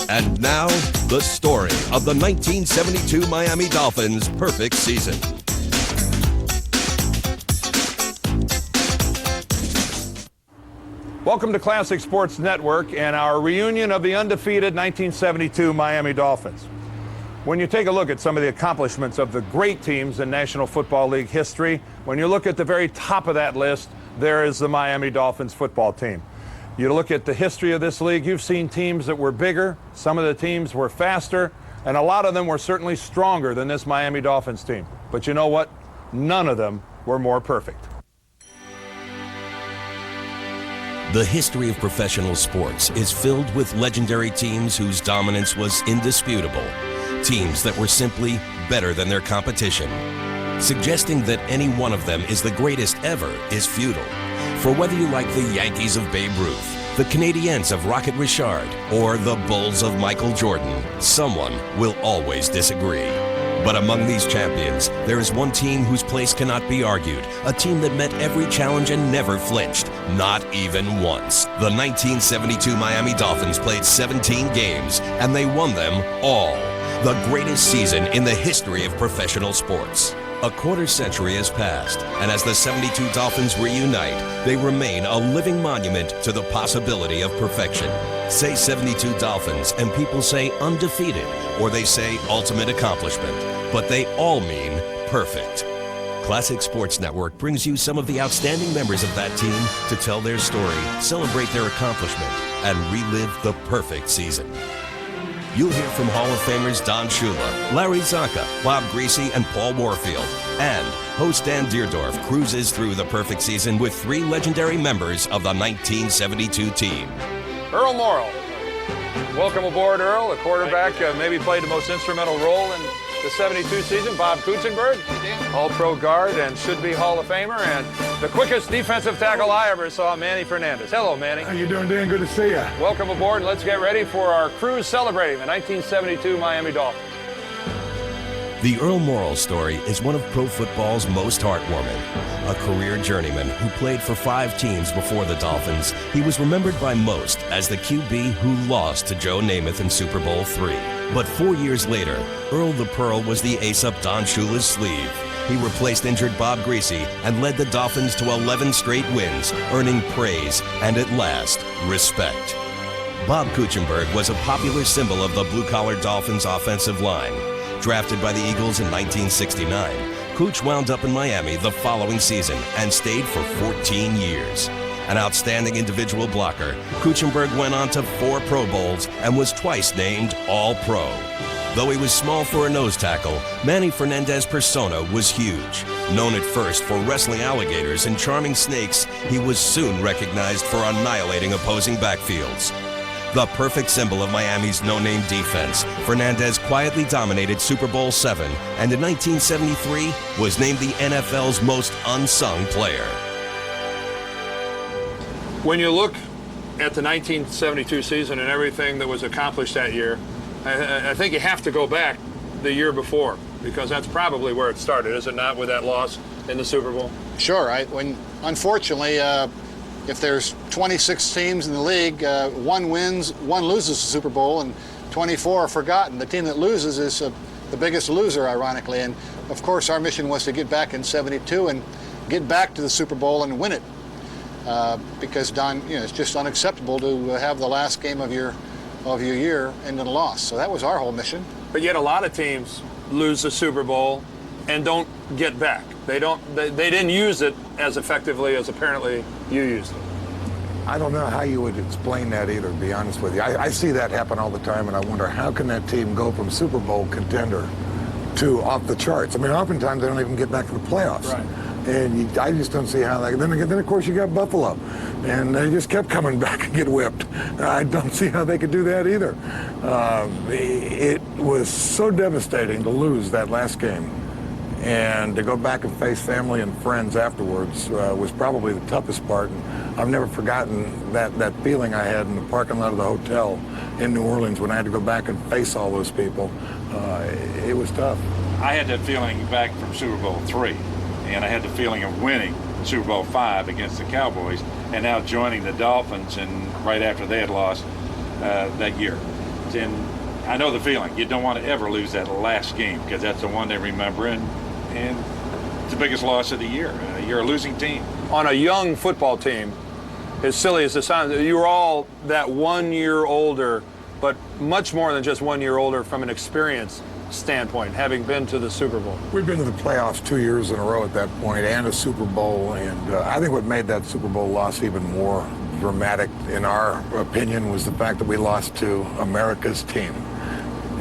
And now, the story of the 1972 Miami Dolphins' perfect season. Welcome to Classic Sports Network and our reunion of the undefeated 1972 Miami Dolphins. When you take a look at some of the accomplishments of the great teams in National Football League history, when you look at the very top of that list, there is the Miami Dolphins football team. You look at the history of this league, you've seen teams that were bigger, some of the teams were faster, and a lot of them were certainly stronger than this Miami Dolphins team. But you know what? None of them were more perfect. The history of professional sports is filled with legendary teams whose dominance was indisputable. Teams that were simply better than their competition. Suggesting that any one of them is the greatest ever is futile. For whether you like the Yankees of Babe Ruth, the Canadiens of Rocket Richard, or the Bulls of Michael Jordan, someone will always disagree. But among these champions, there is one team whose place cannot be argued, a team that met every challenge and never flinched, not even once. The 1972 Miami Dolphins played 17 games, and they won them all. The greatest season in the history of professional sports. A quarter century has passed, and as the 72 Dolphins reunite, they remain a living monument to the possibility of perfection. Say 72 Dolphins, and people say undefeated, or they say ultimate accomplishment, but they all mean perfect. Classic Sports Network brings you some of the outstanding members of that team to tell their story, celebrate their accomplishment, and relive the perfect season. You'll hear from Hall of Famers Don Shula, Larry Zonka, Bob Griese, and Paul Warfield. And host Dan Dierdorf cruises through the perfect season with three legendary members of the 1972 team. Earl Morrall. Welcome aboard, Earl. A quarterback maybe played the most instrumental role in the 72 season. Bob Kuechenberg, All-Pro guard and should-be Hall of Famer, and the quickest defensive tackle I ever saw, Manny Fernandez. Hello, Manny. How you doing, Dan? Good to see you. Welcome aboard, and let's get ready for our cruise celebrating the 1972 Miami Dolphins. The Earl Morrall story is one of pro football's most heartwarming. A career journeyman who played for 5 teams before the Dolphins, he was remembered by most as the QB who lost to Joe Namath in Super Bowl III. But 4 years later, Earl the Pearl was the ace up Don Shula's sleeve. He replaced injured Bob Griese and led the Dolphins to 11 straight wins, earning praise and, at last, respect. Bob Kuechenberg was a popular symbol of the blue-collar Dolphins offensive line. Drafted by the Eagles in 1969, Kuech wound up in Miami the following season and stayed for 14 years. An outstanding individual blocker, Kuechenberg went on to 4 Pro Bowls and was twice named All-Pro. Though he was small for a nose tackle, Manny Fernandez's persona was huge. Known at first for wrestling alligators and charming snakes, he was soon recognized for annihilating opposing backfields. The perfect symbol of Miami's no-name defense, Fernandez quietly dominated Super Bowl VII and in 1973 was named the NFL's most unsung player. When you look at the 1972 season and everything that was accomplished that year, I think you have to go back the year before, because that's probably where it started, is it not, with that loss in the Super Bowl? Sure. Unfortunately, if there's 26 teams in the league, one wins, one loses the Super Bowl, and 24 are forgotten. The team that loses is the biggest loser, ironically. And of course, our mission was to get back in '72 and get back to the Super Bowl and win it, because Don, it's just unacceptable to have the last game of your year end in a loss. So that was our whole mission. But yet, a lot of teams lose the Super Bowl and don't get back. They didn't use it as effectively as apparently you used it. I don't know how you would explain that either, to be honest with you. I see that happen all the time, and I wonder, how can that team go from Super Bowl contender to off the charts? I mean, oftentimes they don't even get back to the playoffs. Right. And I just don't see how that. Then of course, you got Buffalo, and they just kept coming back and get whipped. I don't see how they could do that either. It was so devastating to lose that last game. And to go back and face family and friends afterwards was probably the toughest part. And I've never forgotten that feeling I had in the parking lot of the hotel in New Orleans when I had to go back and face all those people. It was tough. I had that feeling back from Super Bowl III, and I had the feeling of winning Super Bowl V against the Cowboys, and now joining the Dolphins, and right after they had lost that year. And I know the feeling. You don't want to ever lose that last game because that's the one they remember, and it's the biggest loss of the year. You're a losing team. On a young football team, as silly as it sounds, you were all that 1 year older, but much more than just 1 year older from an experience standpoint, having been to the Super Bowl. We've been to the playoffs 2 years in a row at that point, and a Super Bowl, and I think what made that Super Bowl loss even more dramatic, in our opinion, was the fact that we lost to America's team.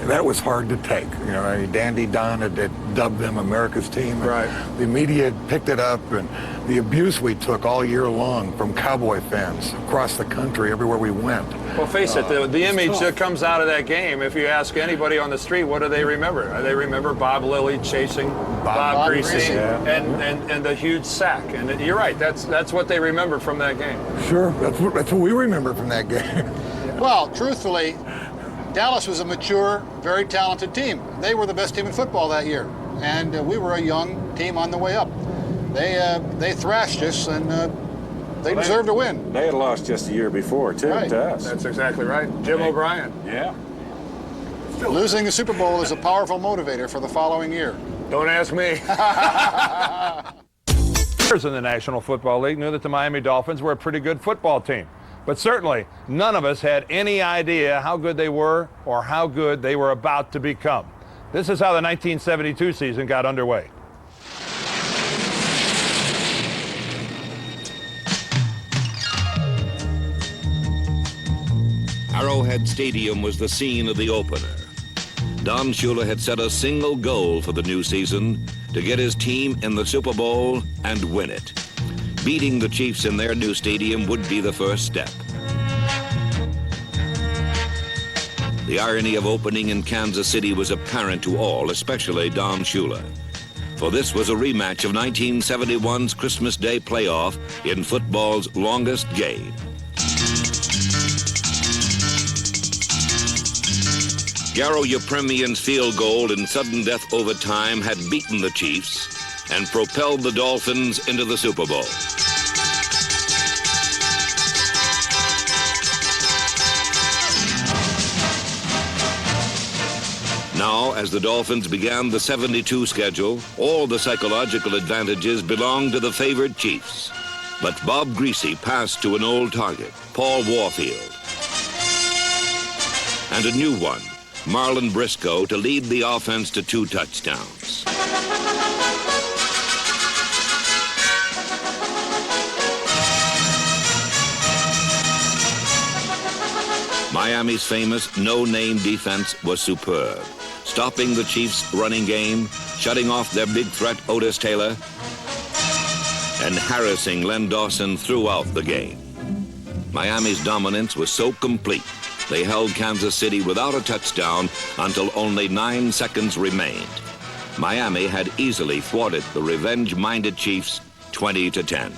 That was hard to take. You know, Dandy Don had dubbed them America's team. Right. The media had picked it up, and the abuse we took all year long from Cowboy fans across the country, everywhere we went. Well, face it, the image that comes out of that game, if you ask anybody on the street, what do they remember? They remember Bob Lilly chasing Bob Griese and the huge sack. And you're right, that's what they remember from that game. Sure, that's what we remember from that game. Well, truthfully, Dallas was a mature, very talented team. They were the best team in football that year, and we were a young team on the way up. They thrashed us, and they deserved to win. They had lost just a year before, too, Right. to us. That's exactly right. Jim O'Brien. Yeah. Losing the Super Bowl is a powerful motivator for the following year. Don't ask me. Players in the National Football League knew that the Miami Dolphins were a pretty good football team. But certainly, none of us had any idea how good they were or how good they were about to become. This is how the 1972 season got underway. Arrowhead Stadium was the scene of the opener. Don Shula had set a single goal for the new season: to get his team in the Super Bowl and win it. Beating the Chiefs in their new stadium would be the first step. The irony of opening in Kansas City was apparent to all, especially Don Shula. For this was a rematch of 1971's Christmas Day playoff in football's longest game. Garo Yepremian's field goal in sudden death overtime had beaten the Chiefs and propelled the Dolphins into the Super Bowl. Now, as the Dolphins began the 72 schedule, all the psychological advantages belonged to the favored Chiefs. But Bob Griese passed to an old target, Paul Warfield, and a new one, Marlon Briscoe, to lead the offense to 2 touchdowns. Miami's famous no-name defense was superb, stopping the Chiefs' running game, shutting off their big threat Otis Taylor, and harassing Len Dawson throughout the game. Miami's dominance was so complete, they held Kansas City without a touchdown until only 9 seconds remained. Miami had easily thwarted the revenge-minded Chiefs 20-10.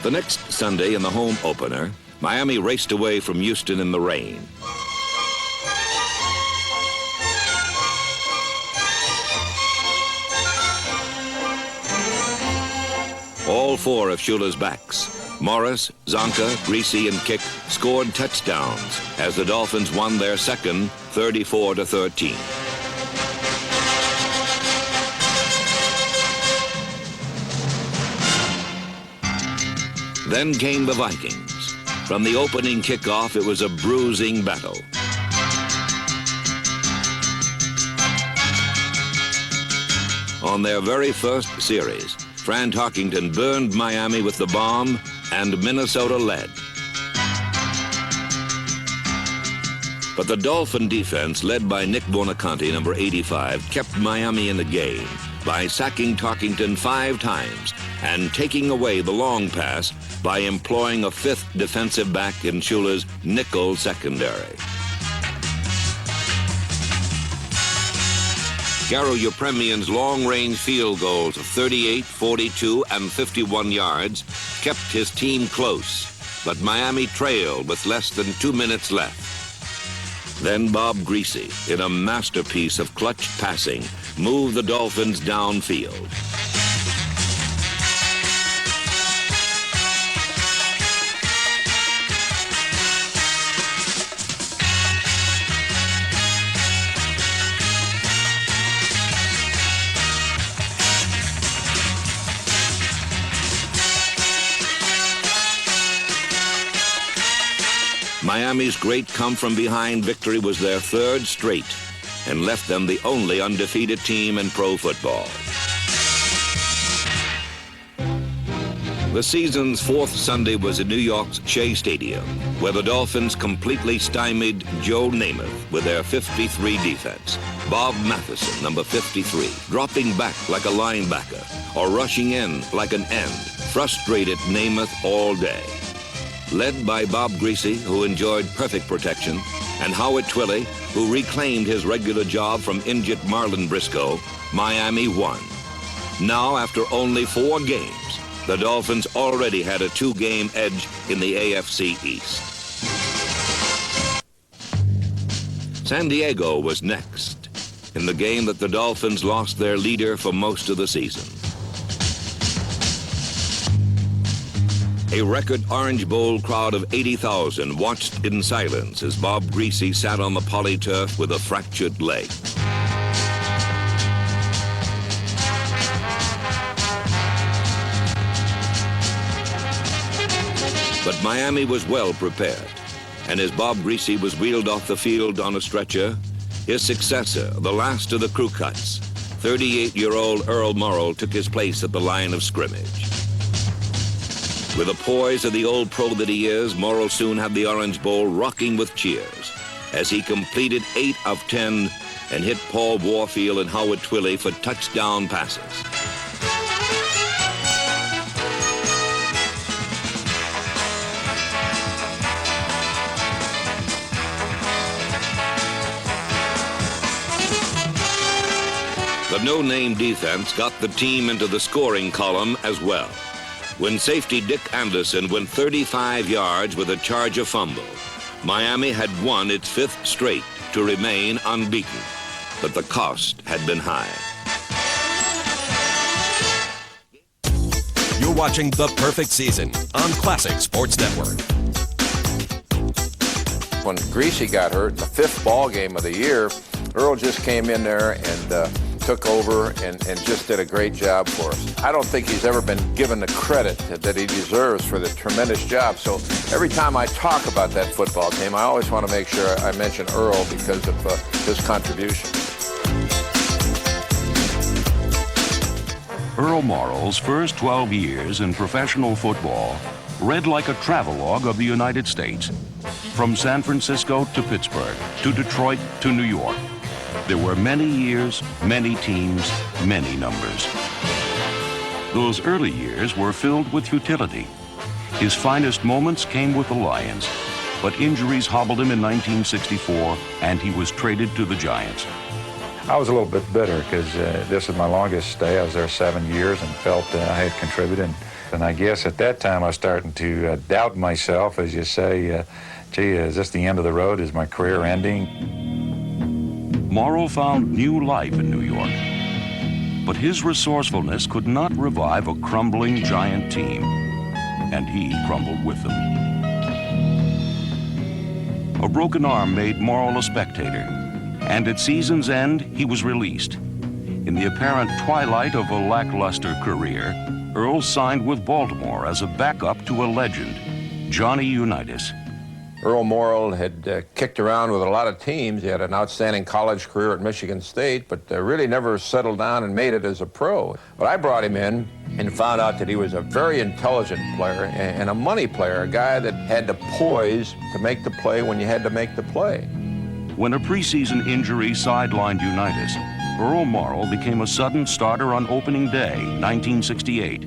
The next Sunday in the home opener, Miami raced away from Houston in the rain. All 4 of Shula's backs, Morris, Zonka, Griese, and Kick, scored touchdowns as the Dolphins won their second 34-13. Then came the Vikings. From the opening kickoff, it was a bruising battle. On their very first series, Fran Tarkington burned Miami with the bomb, and Minnesota led. But the Dolphin defense, led by Nick Buonaconti, number 85, kept Miami in the game by sacking Tarkington 5 times and taking away the long pass by employing a 5th defensive back in Shula's nickel secondary. Garo Yepremian's long-range field goals of 38, 42, and 51 yards kept his team close, but Miami trailed with less than 2 minutes left. Then Bob Griese, in a masterpiece of clutch passing, moved the Dolphins downfield. Miami's great come-from-behind victory was their third straight and left them the only undefeated team in pro football. The season's fourth Sunday was in New York's Shea Stadium, where the Dolphins completely stymied Joe Namath with their 53 defense. Bob Matheson, number 53, dropping back like a linebacker or rushing in like an end, frustrated Namath all day. Led by Bob Griese, who enjoyed perfect protection, and Howard Twilley, who reclaimed his regular job from injured Marlon Briscoe, Miami won. Now, after only 4 games, the Dolphins already had a 2-game edge in the AFC East. San Diego was next in the game that the Dolphins lost their leader for most of the season. A record Orange Bowl crowd of 80,000 watched in silence as Bob Griese sat on the polyturf with a fractured leg. But Miami was well prepared, and as Bob Griese was wheeled off the field on a stretcher, his successor, the last of the crew cuts, 38-year-old Earl Morrall, took his place at the line of scrimmage. With the poise of the old pro that he is, Morrall soon had the Orange Bowl rocking with cheers as he completed 8 of 10 and hit Paul Warfield and Howard Twilley for touchdown passes. The no-name defense got the team into the scoring column as well, when safety Dick Anderson went 35 yards with a Charger fumble. Miami had won its 5th straight to remain unbeaten, but the cost had been high. You're watching The Perfect Season on Classic Sports Network. When Griese got hurt in the 5th ball game of the year, Earl just came in there and took over and just did a great job for us. I don't think he's ever been given the credit that he deserves for the tremendous job. So every time I talk about that football team, I always want to make sure I mention Earl because of his contribution. Earl Morrall's first 12 years in professional football read like a travelogue of the United States. From San Francisco to Pittsburgh, to Detroit to New York. There were many years, many teams, many numbers. Those early years were filled with futility. His finest moments came with the Lions, but injuries hobbled him in 1964, and he was traded to the Giants. I was a little bit bitter because this was my longest stay. I was there 7 years and felt I had contributed. And I guess at that time I was starting to doubt myself, as you say, gee, is this the end of the road? Is my career ending? Morrall found new life in New York, but his resourcefulness could not revive a crumbling Giant team, and he crumbled with them. A broken arm made Morrall a spectator, and at season's end, he was released. In the apparent twilight of a lackluster career, Earl signed with Baltimore as a backup to a legend, Johnny Unitas. Earl Morrall had kicked around with a lot of teams. He had an outstanding college career at Michigan State, but really never settled down and made it as a pro. But I brought him in and found out that he was a very intelligent player and a money player, a guy that had the poise to make the play when you had to make the play. When a preseason injury sidelined Unitas, Earl Morrall became a sudden starter on opening day, 1968.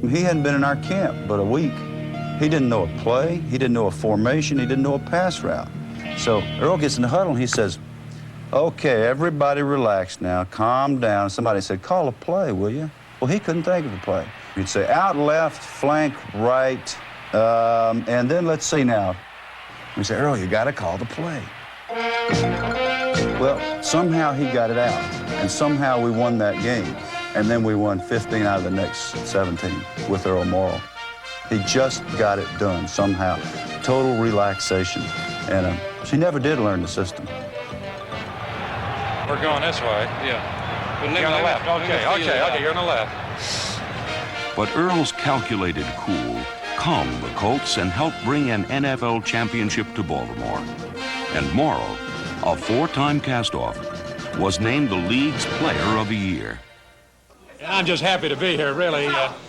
He hadn't been in our camp but a week. He didn't know a play, he didn't know a formation, he didn't know a pass route. So Earl gets in the huddle and he says, okay, everybody relax now, calm down. Somebody said, call a play, will you? Well, he couldn't think of a play. He'd say, out left, flank right, and then let's see now. We say, Earl, you gotta call the play. Well, somehow he got it out, and somehow we won that game. And then we won 15 out of the next 17 with Earl Morrall. He just got it done somehow. Total relaxation. And she never did learn the system. We're going this way. Yeah. You're on the left. Okay, you're on the left. But Earl's calculated cool calmed the Colts and helped bring an NFL championship to Baltimore. And Morrall, a four-time cast-off, was named the league's Player of the Year. I'm just happy to be here, really.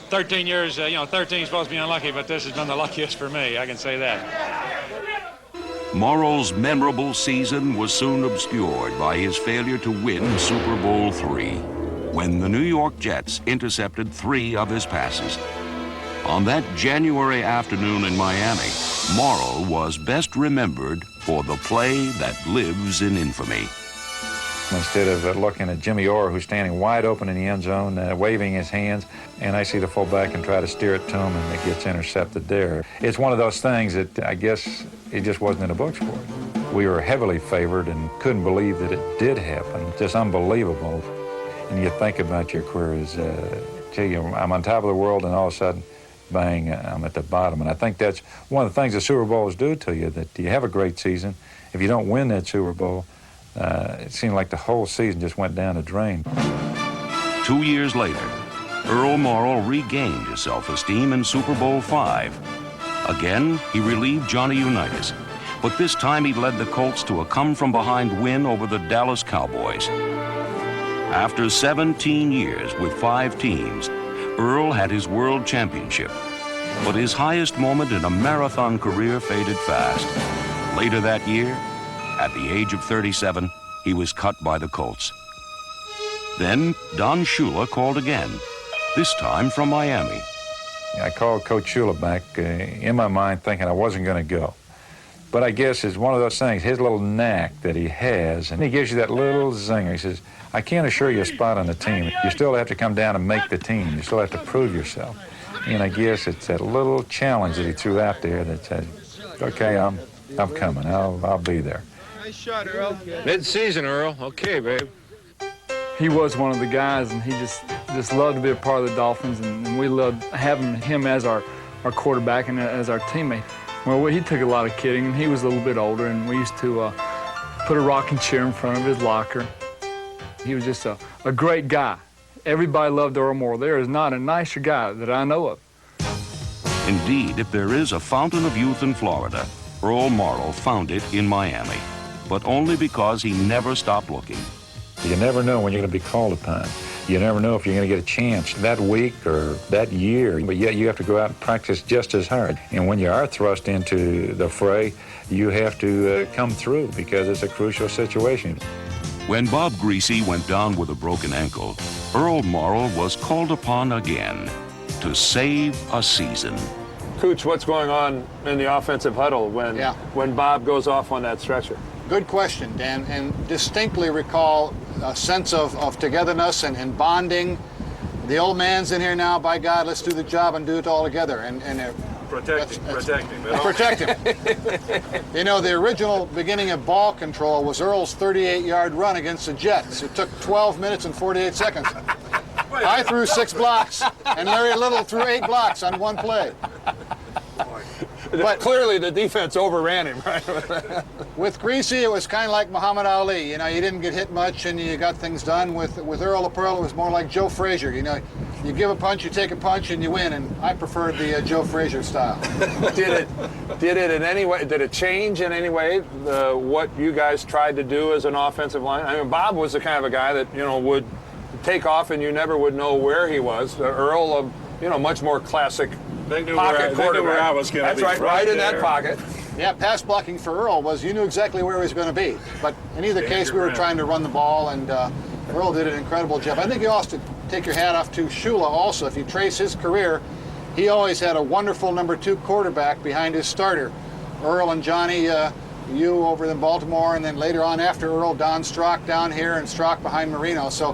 13 years, 13 is supposed to be unlucky, but this has been the luckiest for me, I can say that. Morrall's memorable season was soon obscured by his failure to win Super Bowl III, when the New York Jets intercepted 3 of his passes. On that January afternoon in Miami, Morrall was best remembered for the play that lives in infamy. Instead of looking at Jimmy Orr, who's standing wide open in the end zone, waving his hands, and I see the fullback and try to steer it to him, and it gets intercepted there. It's one of those things that I guess it just wasn't in the books for it. We were heavily favored and couldn't believe that it did happen. Just unbelievable. And you think about your career as, gee, I'm on top of the world, and all of a sudden, bang, I'm at the bottom. And I think that's one of the things the Super Bowls do to you, that you have a great season. If you don't win that Super Bowl, it seemed like the whole season just went down the drain. 2 years later, Earl Morrall regained his self-esteem in Super Bowl V. Again, he relieved Johnny Unitas, but this time he led the Colts to a come-from-behind win over the Dallas Cowboys. After 17 years with 5 teams, Earl had his world championship, but his highest moment in a marathon career faded fast. Later that year, at the age of 37, he was cut by the Colts. Then Don Shula called again, this time from Miami. I called Coach Shula back in my mind thinking I wasn't going to go. But I guess it's one of those things, his little knack that he has, and he gives you that little zinger. He says, I can't assure you a spot on the team. You still have to come down and make the team. You still have to prove yourself. And I guess it's that little challenge that he threw out there that said, okay, I'm coming. I'll be there. Nice shot, Earl. Mid-season, Earl. Okay, babe. He was one of the guys, and he just loved to be a part of the Dolphins, and we loved having him as our quarterback and as our teammate. Well, he took a lot of kidding, and he was a little bit older, and we used to put a rocking chair in front of his locker. He was just a great guy. Everybody loved Earl Morrall. There is not a nicer guy that I know of. Indeed, if there is a fountain of youth in Florida, Earl Morrall found it in Miami, but only because he never stopped looking. You never know when you're going to be called upon. You never know if you're going to get a chance that week or that year, but yet you have to go out and practice just as hard. And when you are thrust into the fray, you have to come through because it's a crucial situation. When Bob Griese went down with a broken ankle, Earl Morrall was called upon again to save a season. Cooch, what's going on in the offensive huddle when Bob goes off on that stretcher? Good question, Dan, and distinctly recall a sense of togetherness and bonding. The old man's in here now, by God, let's do the job and do it all together. Protect him. Protect him. You know, the original beginning of ball control was Earl's 38-yard run against the Jets. It took 12 minutes and 48 seconds. I threw 6 blocks, and Larry Little threw 8 blocks on one play. But clearly the defense overran him, right? With Griese, it was kind of like Muhammad Ali. You know, you didn't get hit much and you got things done. With Earl the Pearl, it was more like Joe Frazier. You know, you give a punch, you take a punch, and you win. And I preferred the Joe Frazier style. Did it in any way? Did it change in any way what you guys tried to do as an offensive line? I mean, Bob was the kind of a guy that would take off and you never would know where he was. Earl, much more classic. They knew pocket quarterback. where I was going to be. That's right in that pocket. Yeah, pass blocking for Earl was you knew exactly where he was going to be. But in either case, we were trying to run the ball, and Earl did an incredible job. I think you also take your hat off to Shula also. If you trace his career, he always had a wonderful number 2 quarterback behind his starter. Earl and Johnny, you over in Baltimore, and then later on after Earl, Don Strock down here, and Strock behind Marino. So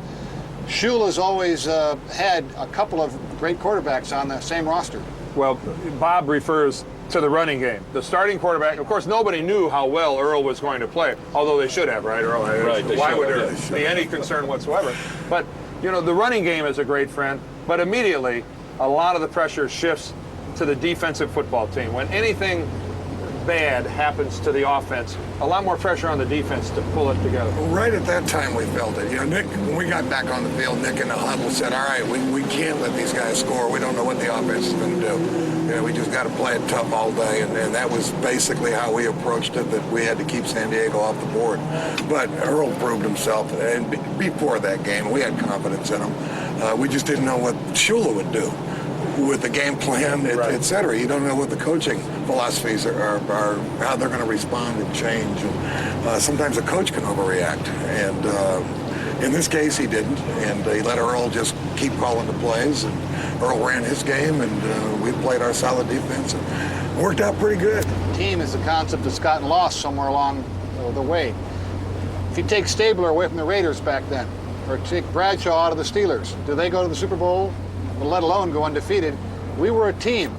Shula's always had a couple of great quarterbacks on the same roster. Well, Bob refers to the running game. The starting quarterback, of course, nobody knew how well Earl was going to play, although they should have, right, Earl? Right. Why would there be any concern whatsoever? But, the running game is a great friend, but immediately a lot of the pressure shifts to the defensive football team. When anything bad happens to the offense, a lot more pressure on the defense to pull it together. Right at that time, we felt it. You know, Nick, when we got back on the field, Nick in the huddle said, all right, we can't let these guys score. We don't know what the offense is going to do. You know, we just got to play it tough all day. And that was basically how we approached it, that we had to keep San Diego off the board. But Earl proved himself. And before that game, we had confidence in him. We just didn't know what Shula would do with the game plan, et cetera. You don't know what the coaching philosophies are how they're going to respond and change. And sometimes a coach can overreact. And in this case, he didn't. And he let Earl just keep calling the plays. And Earl ran his game, and we played our solid defense. And worked out pretty good. Team is a concept that's gotten lost somewhere along the way. If you take Stabler away from the Raiders back then, or take Bradshaw out of the Steelers, do they go to the Super Bowl? Let alone go undefeated. We were a team.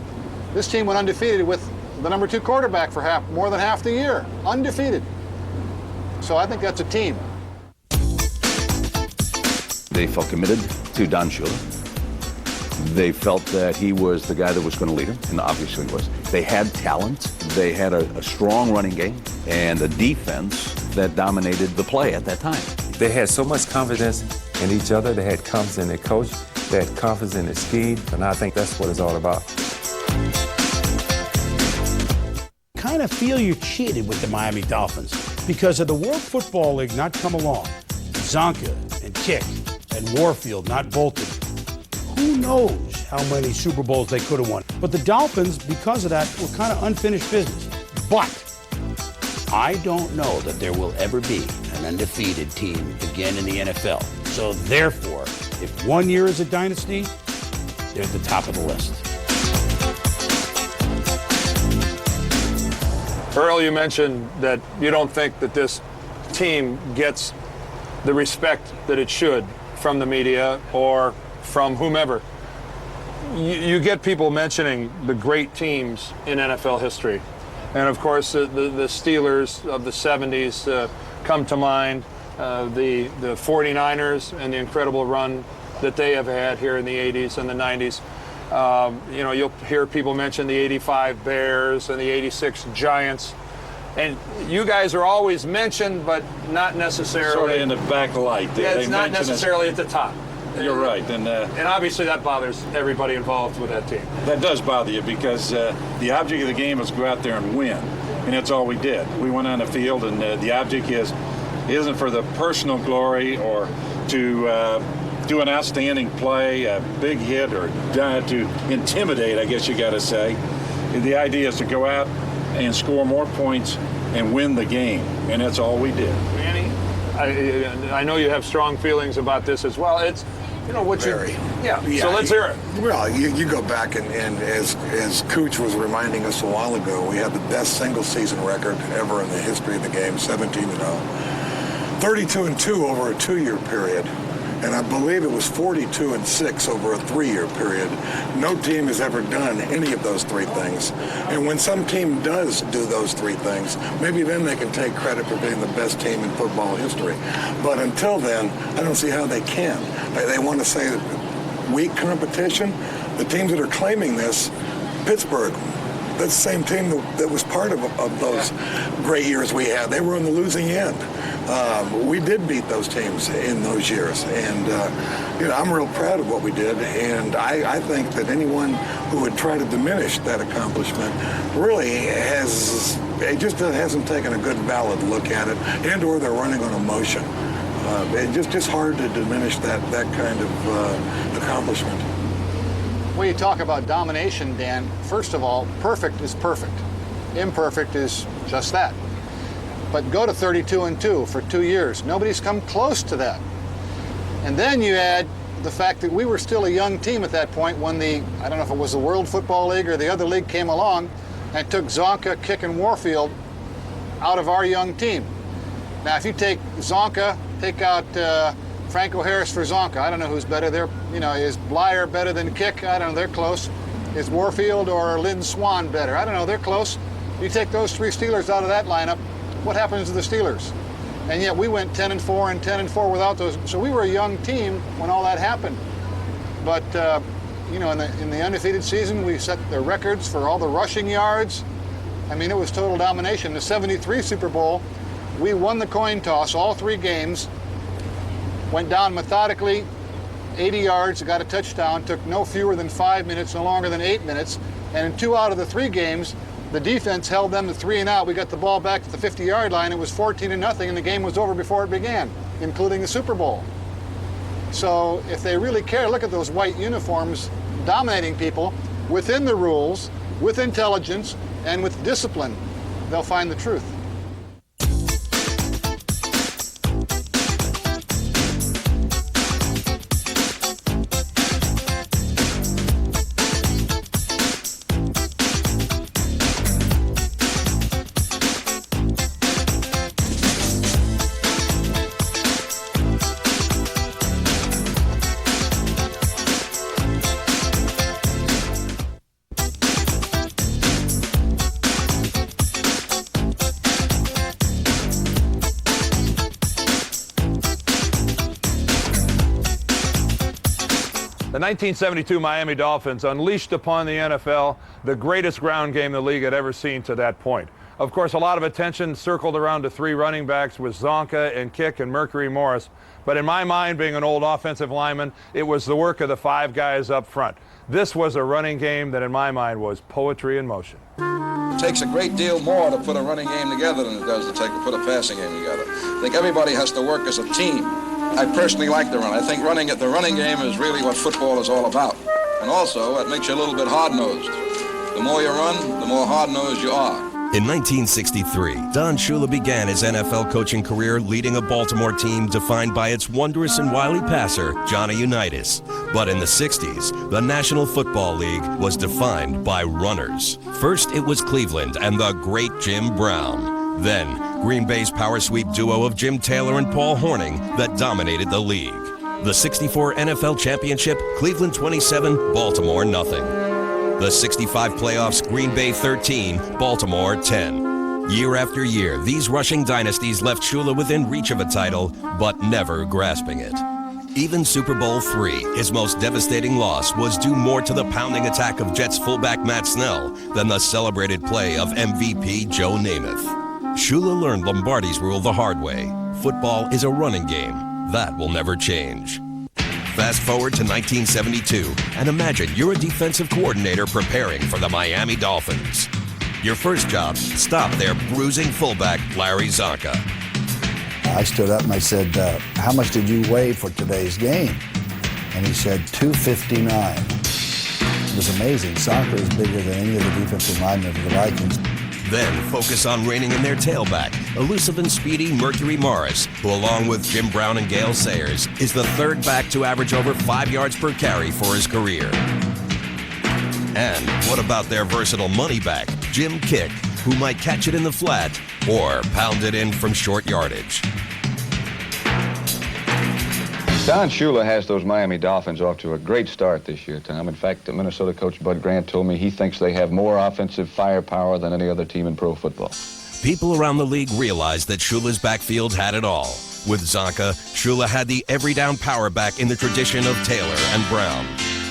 This team went undefeated with the number 2 quarterback for more than half the year. Undefeated. So I think that's a team. They felt committed to Don Shula. They felt that he was the guy that was going to lead them, and obviously was. They had talent. They had a strong running game and a defense that dominated the play at that time. They had so much confidence in each other. They had confidence in their coach. They had confidence in their scheme, and I think that's what it's all about. Kind of feel you're cheated with the Miami Dolphins because of the World Football League not come along. Zonka and Kick and Warfield not bolted. Who knows how many Super Bowls they could have won. But the Dolphins, because of that, were kind of unfinished business. But I don't know that there will ever be an undefeated team again in the NFL. So therefore, if one year is a dynasty, they're at the top of the list. Earl, you mentioned that you don't think that this team gets the respect that it should from the media or from whomever. You get people mentioning the great teams in NFL history. And of course, the Steelers of the 70s come to mind, the 49ers and the incredible run that they have had here in the 80s and the 90s. You know, you'll hear people mention the 85 Bears and the 86 Giants. And you guys are always mentioned, but not necessarily. Sort of in the back light. Yeah, it's not necessarily at the top. You're right. And obviously that bothers everybody involved with that team. That does bother you because the object of the game is to go out there and win. And that's all we did. We went on the field, and the object isn't for the personal glory or to do an outstanding play, a big hit, or to intimidate, I guess you got to say. The idea is to go out and score more points and win the game. And that's all we did. Manny, I know you have strong feelings about this as well. It's, you know, what Very. Yeah, so let's hear it. Well, you go back and as Cooch was reminding us a while ago, we had the best single-season record ever in the history of the game, 17-0. 32-2 over a 2-year period. And I believe it was 42-6 over a 3-year period. No team has ever done any of those 3 things. And when some team does do those 3 things, maybe then they can take credit for being the best team in football history. But until then, I don't see how they can. They want to say that weak competition. The teams that are claiming this, Pittsburgh, that's the same team that was part of those great years we had. They were on the losing end. We did beat those teams in those years, and you know, I'm real proud of what we did, and I think that anyone who would try to diminish that accomplishment really hasn't taken a good, valid look at it, and or they're running on emotion. It's just hard to diminish that kind of accomplishment. When you talk about domination, Dan, first of all, perfect is perfect. Imperfect is just that. But go to 32-2 for 2 years. Nobody's come close to that. And then you add the fact that we were still a young team at that point when I don't know if it was the World Football League or the other league came along and took Zonka, Kick, and Warfield out of our young team. Now, if you take Zonka, take out Franco Harris for Zonka, I don't know who's better. Is Bleier better than Kick? I don't know. They're close. Is Warfield or Lynn Swann better? I don't know. They're close. You take those 3 Steelers out of that lineup, what happens to the Steelers? And yet we went 10-4 and 10-4 without those. So we were a young team when all that happened. But you know, in the undefeated season, we set the records for all the rushing yards, I mean, it was total domination. The '73 Super Bowl, we won the coin toss all 3 games, went down methodically, 80 yards, got a touchdown, took no fewer than 5 minutes, no longer than 8 minutes, and in 2 out of the 3 games, the defense held them to 3 and out. We got the ball back to the 50-yard line. It was 14-0, and the game was over before it began, including the Super Bowl. So if they really care, look at those white uniforms dominating people within the rules, with intelligence, and with discipline. They'll find the truth. The 1972 Miami Dolphins unleashed upon the NFL the greatest ground game the league had ever seen to that point. Of course, a lot of attention circled around the 3 running backs with Zonka and Kick and Mercury Morris. But in my mind, being an old offensive lineman, it was the work of the 5 guys up front. This was a running game that in my mind was poetry in motion. It takes a great deal more to put a running game together than it does to put a passing game together. I think everybody has to work as a team. I personally like the run. I think the running game is really what football is all about. And also, it makes you a little bit hard-nosed. The more you run, the more hard-nosed you are. In 1963, Don Shula began his NFL coaching career leading a Baltimore team defined by its wondrous and wily passer, Johnny Unitas. But in the 60s, the National Football League was defined by runners. First, it was Cleveland and the great Jim Brown. Then, Green Bay's power sweep duo of Jim Taylor and Paul Hornung that dominated the league. The 64 NFL Championship, Cleveland 27, Baltimore nothing. The 65 playoffs, Green Bay 13, Baltimore 10. Year after year, these rushing dynasties left Shula within reach of a title, but never grasping it. Even Super Bowl III, his most devastating loss, was due more to the pounding attack of Jets fullback Matt Snell than the celebrated play of MVP Joe Namath. Shula learned Lombardi's rule the hard way. Football is a running game. That will never change. Fast forward to 1972, and imagine you're a defensive coordinator preparing for the Miami Dolphins. Your first job, stop their bruising fullback, Larry Zonka. I stood up and I said, how much did you weigh for today's game? And he said, 259. It was amazing. Zonka is bigger than any of the defensive linemen of the Vikings. Then focus on reining in their tailback, elusive and speedy Mercury Morris, who along with Jim Brown and Gale Sayers, is the 3rd back to average over 5 yards per carry for his career. And what about their versatile money back, Jim Kick, who might catch it in the flat or pound it in from short yardage? Don Shula has those Miami Dolphins off to a great start this year, Tom. In fact, Minnesota coach Bud Grant told me he thinks they have more offensive firepower than any other team in pro football. People around the league realized that Shula's backfield had it all. With Zonka, Shula had the every-down power back in the tradition of Taylor and Brown.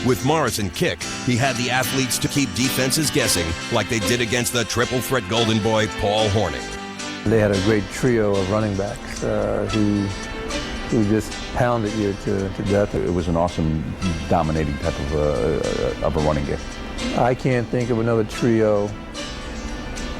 With Morris and Kick, he had the athletes to keep defenses guessing like they did against the triple-threat golden boy Paul Hornung. They had a great trio of running backs who just pounded you to death. It was an awesome, dominating type of a running game. I can't think of another trio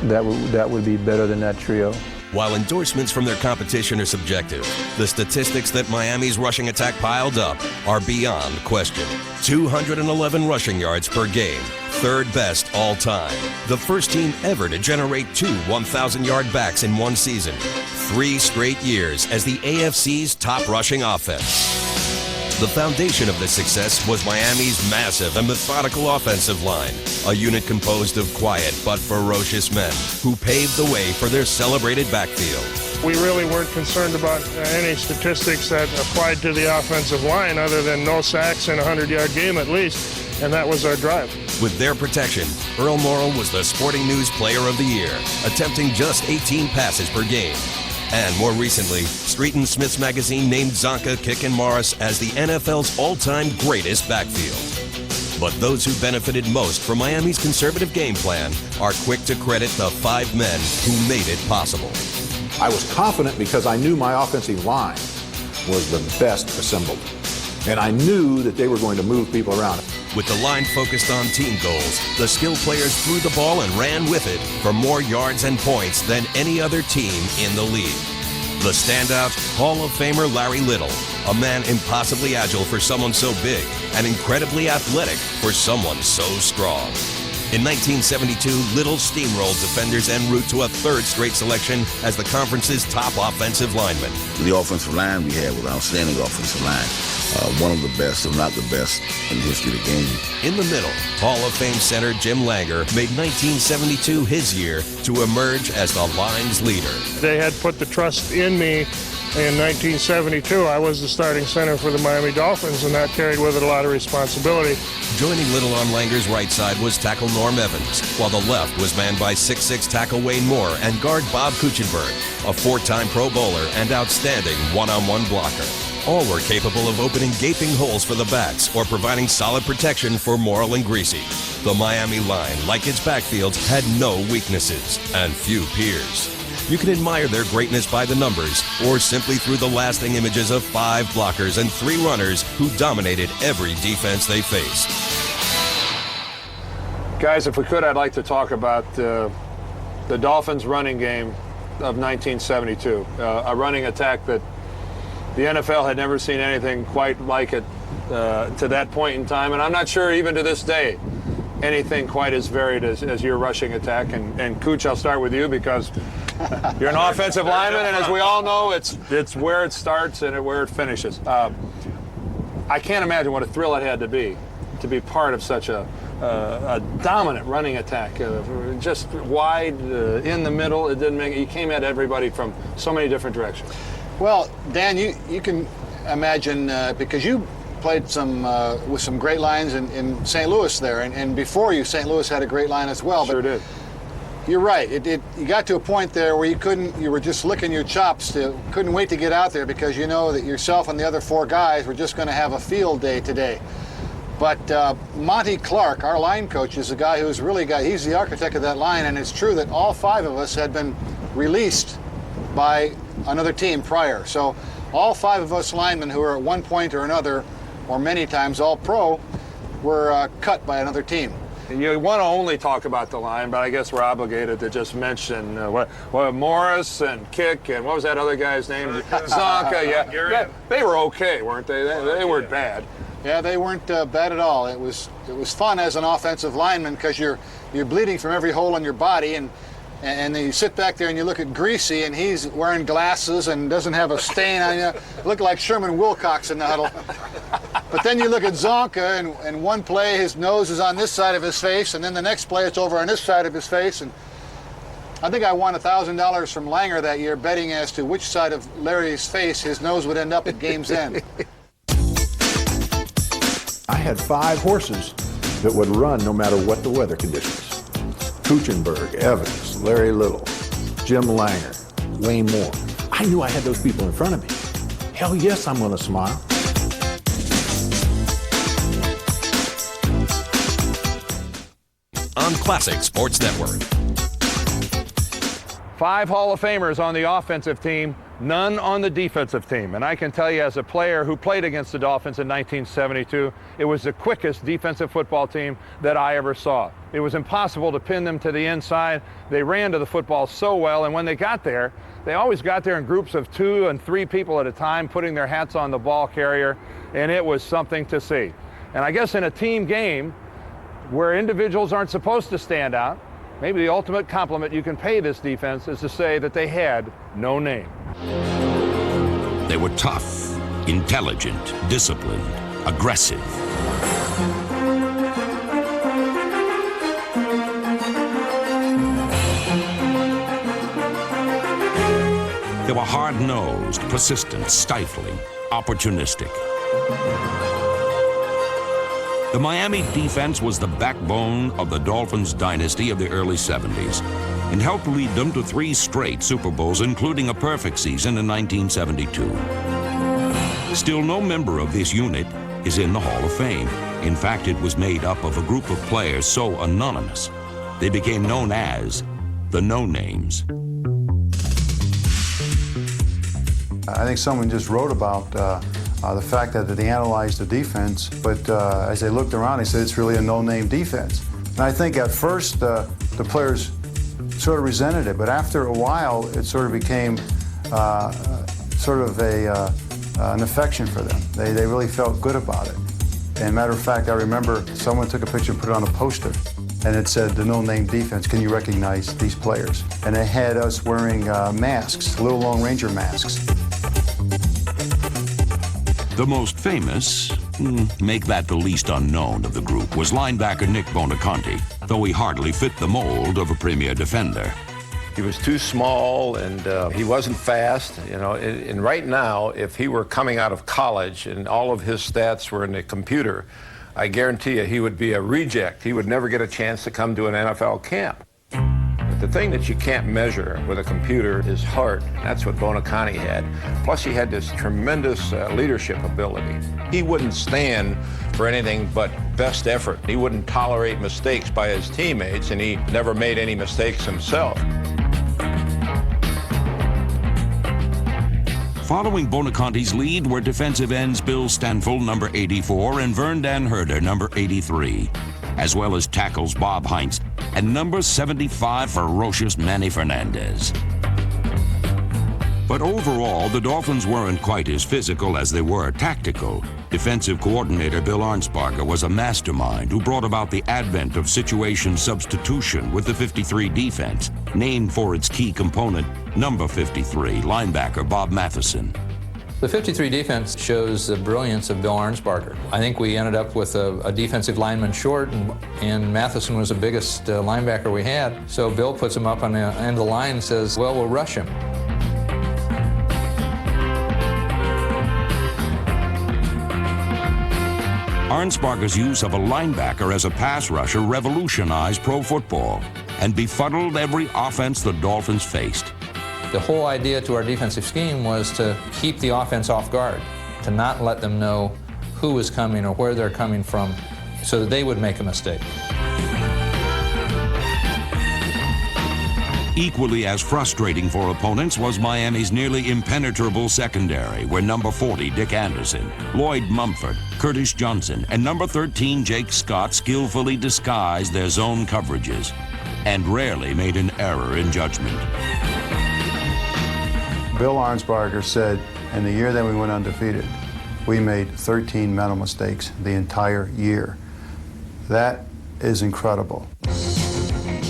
that would be better than that trio. While endorsements from their competition are subjective, the statistics that Miami's rushing attack piled up are beyond question. 211 rushing yards per game, 3rd best all time. The first team ever to generate 2 1,000-yard backs in one season. 3 straight years as the AFC's top rushing offense. The foundation of this success was Miami's massive and methodical offensive line, a unit composed of quiet but ferocious men who paved the way for their celebrated backfield. We really weren't concerned about any statistics that applied to the offensive line other than no sacks in a 100-yard game at least, and that was our drive. With their protection, Earl Morrall was the Sporting News Player of the Year, attempting just 18 passes per game. And more recently, Street and Smith's magazine named Zonka, Kick, and Morris as the NFL's all-time greatest backfield. But those who benefited most from Miami's conservative game plan are quick to credit the 5 men who made it possible. I was confident because I knew my offensive line was the best assembled. And I knew that they were going to move people around. With the line focused on team goals, the skilled players threw the ball and ran with it for more yards and points than any other team in the league. The standout, Hall of Famer Larry Little, a man impossibly agile for someone so big and incredibly athletic for someone so strong. In 1972, Little steamrolled defenders en route to a 3rd straight selection as the conference's top offensive lineman. The offensive line we had was an outstanding offensive line. One of the best, if not the best, in the history of the game. In the middle, Hall of Fame center Jim Langer made 1972 his year to emerge as the line's leader. They had put the trust in me. In 1972, I was the starting center for the Miami Dolphins, and that carried with it a lot of responsibility. Joining Little on Langer's right side was tackle Norm Evans, while the left was manned by 6'6" tackle Wayne Moore and guard Bob Kuechenberg, a 4-time Pro Bowler and outstanding one-on-one blocker. All were capable of opening gaping holes for the backs or providing solid protection for Morrall and Griese. The Miami line, like its backfield, had no weaknesses and few peers. You can admire their greatness by the numbers or simply through the lasting images of 5 blockers and 3 runners who dominated every defense they faced. Guys, if we could, I'd like to talk about the Dolphins running game of 1972. A running attack that the NFL had never seen anything quite like it to that point in time. And I'm not sure even to this day anything quite as varied as your rushing attack. And Cooch, I'll start with you because you're an offensive lineman, and as we all know, it's where it starts and where it finishes. I can't imagine what a thrill it had to be part of such a dominant running attack, just wide in the middle. It didn't make. You came at everybody from so many different directions. Well, Dan, you can imagine because you played with some great lines in St. Louis there, and before you, St. Louis had a great line as well. Sure did. You're right. You got to a point there where you were just licking your chops. Couldn't wait to get out there because you know that yourself and the other 4 guys were just going to have a field day today. But Monty Clark, our line coach, is the guy who's he's the architect of that line, and it's true that all 5 of us had been released by another team prior. So all 5 of us linemen who are at one point or another, or many times all pro, were cut by another team. You want to only talk about the line, but I guess we're obligated to just mention Morris and Kick and what was that other guy's name? Zonka. Yeah, they were okay, weren't they? They weren't bad. Yeah, they weren't bad at all. It was fun as an offensive lineman because you're bleeding from every hole in your body, and then you sit back there and you look at Griese, and he's wearing glasses and doesn't have a stain on you. Look like Sherman Wilcox in the huddle. But then you look at Zonka, and one play his nose is on this side of his face, and then the next play it's over on this side of his face. And I think I won $1,000 from Langer that year betting as to which side of Larry's face his nose would end up at game's end. I had 5 horses that would run no matter what the weather conditions. Kuechenberg, Evans, Larry Little, Jim Langer, Wayne Moore. I knew I had those people in front of me. Hell yes, I'm going to smile. On Classic Sports Network. 5 Hall of Famers on the offensive team, none on the defensive team. And I can tell you as a player who played against the Dolphins in 1972, it was the quickest defensive football team that I ever saw. It was impossible to pin them to the inside. They ran to the football so well, and when they got there, they always got there in groups of 2 and 3 people at a time, putting their hats on the ball carrier, and it was something to see. And I guess in a team game where individuals aren't supposed to stand out, maybe the ultimate compliment you can pay this defense is to say that they had no name. They were tough, intelligent, disciplined, aggressive. They were hard-nosed, persistent, stifling, opportunistic. The Miami defense was the backbone of the Dolphins dynasty of the early 70s and helped lead them to 3 straight Super Bowls, including a perfect season in 1972. Still no member of this unit is in the Hall of Fame. In fact, it was made up of a group of players so anonymous, they became known as the No-Names. I think someone just wrote about the fact that they analyzed the defense, but as they looked around, they said it's really a no-name defense. And I think at first the players sort of resented it, but after a while, it sort of became sort of an affection for them. They really felt good about it. And matter of fact, I remember someone took a picture and put it on a poster, and it said, the no-name defense, can you recognize these players? And they had us wearing masks, little Lone Ranger masks. The most famous, make that the least unknown of the group, was linebacker Nick Bonaconti, though he hardly fit the mold of a premier defender. He was too small, and he wasn't fast. You know, and right now, if he were coming out of college and all of his stats were in the computer, I guarantee you he would be a reject. He would never get a chance to come to an NFL camp. But the thing that you can't measure with a computer is heart. That's what Bonaconti had. Plus, he had this tremendous leadership ability. He wouldn't stand for anything but best effort. He wouldn't tolerate mistakes by his teammates, and he never made any mistakes himself. Following Bonaconti's lead were defensive ends Bill Stanfill, number 84, and Vern Dan Herder, number 83, as well as tackles Bob Heinz and number 75, ferocious Manny Fernandez. But overall, the Dolphins weren't quite as physical as they were tactical. Defensive coordinator Bill Arnsparger was a mastermind who brought about the advent of situation substitution with the 53 defense, named for its key component, number 53, linebacker Bob Matheson. The 53 defense shows the brilliance of Bill Arnsparger. I think we ended up with a defensive lineman short, and Matheson was the biggest linebacker we had. So Bill puts him up on the end of the line and says, well, we'll rush him. Arnsparger's use of a linebacker as a pass rusher revolutionized pro football and befuddled every offense the Dolphins faced. The whole idea to our defensive scheme was to keep the offense off guard, to not let them know who was coming or where they're coming from so that they would make a mistake. Equally as frustrating for opponents was Miami's nearly impenetrable secondary, where number 40, Dick Anderson, Lloyd Mumford, Curtis Johnson, and number 13, Jake Scott skillfully disguised their zone coverages and rarely made an error in judgment. Bill Arnsparger said, in the year that we went undefeated, we made 13 mental mistakes the entire year. That is incredible.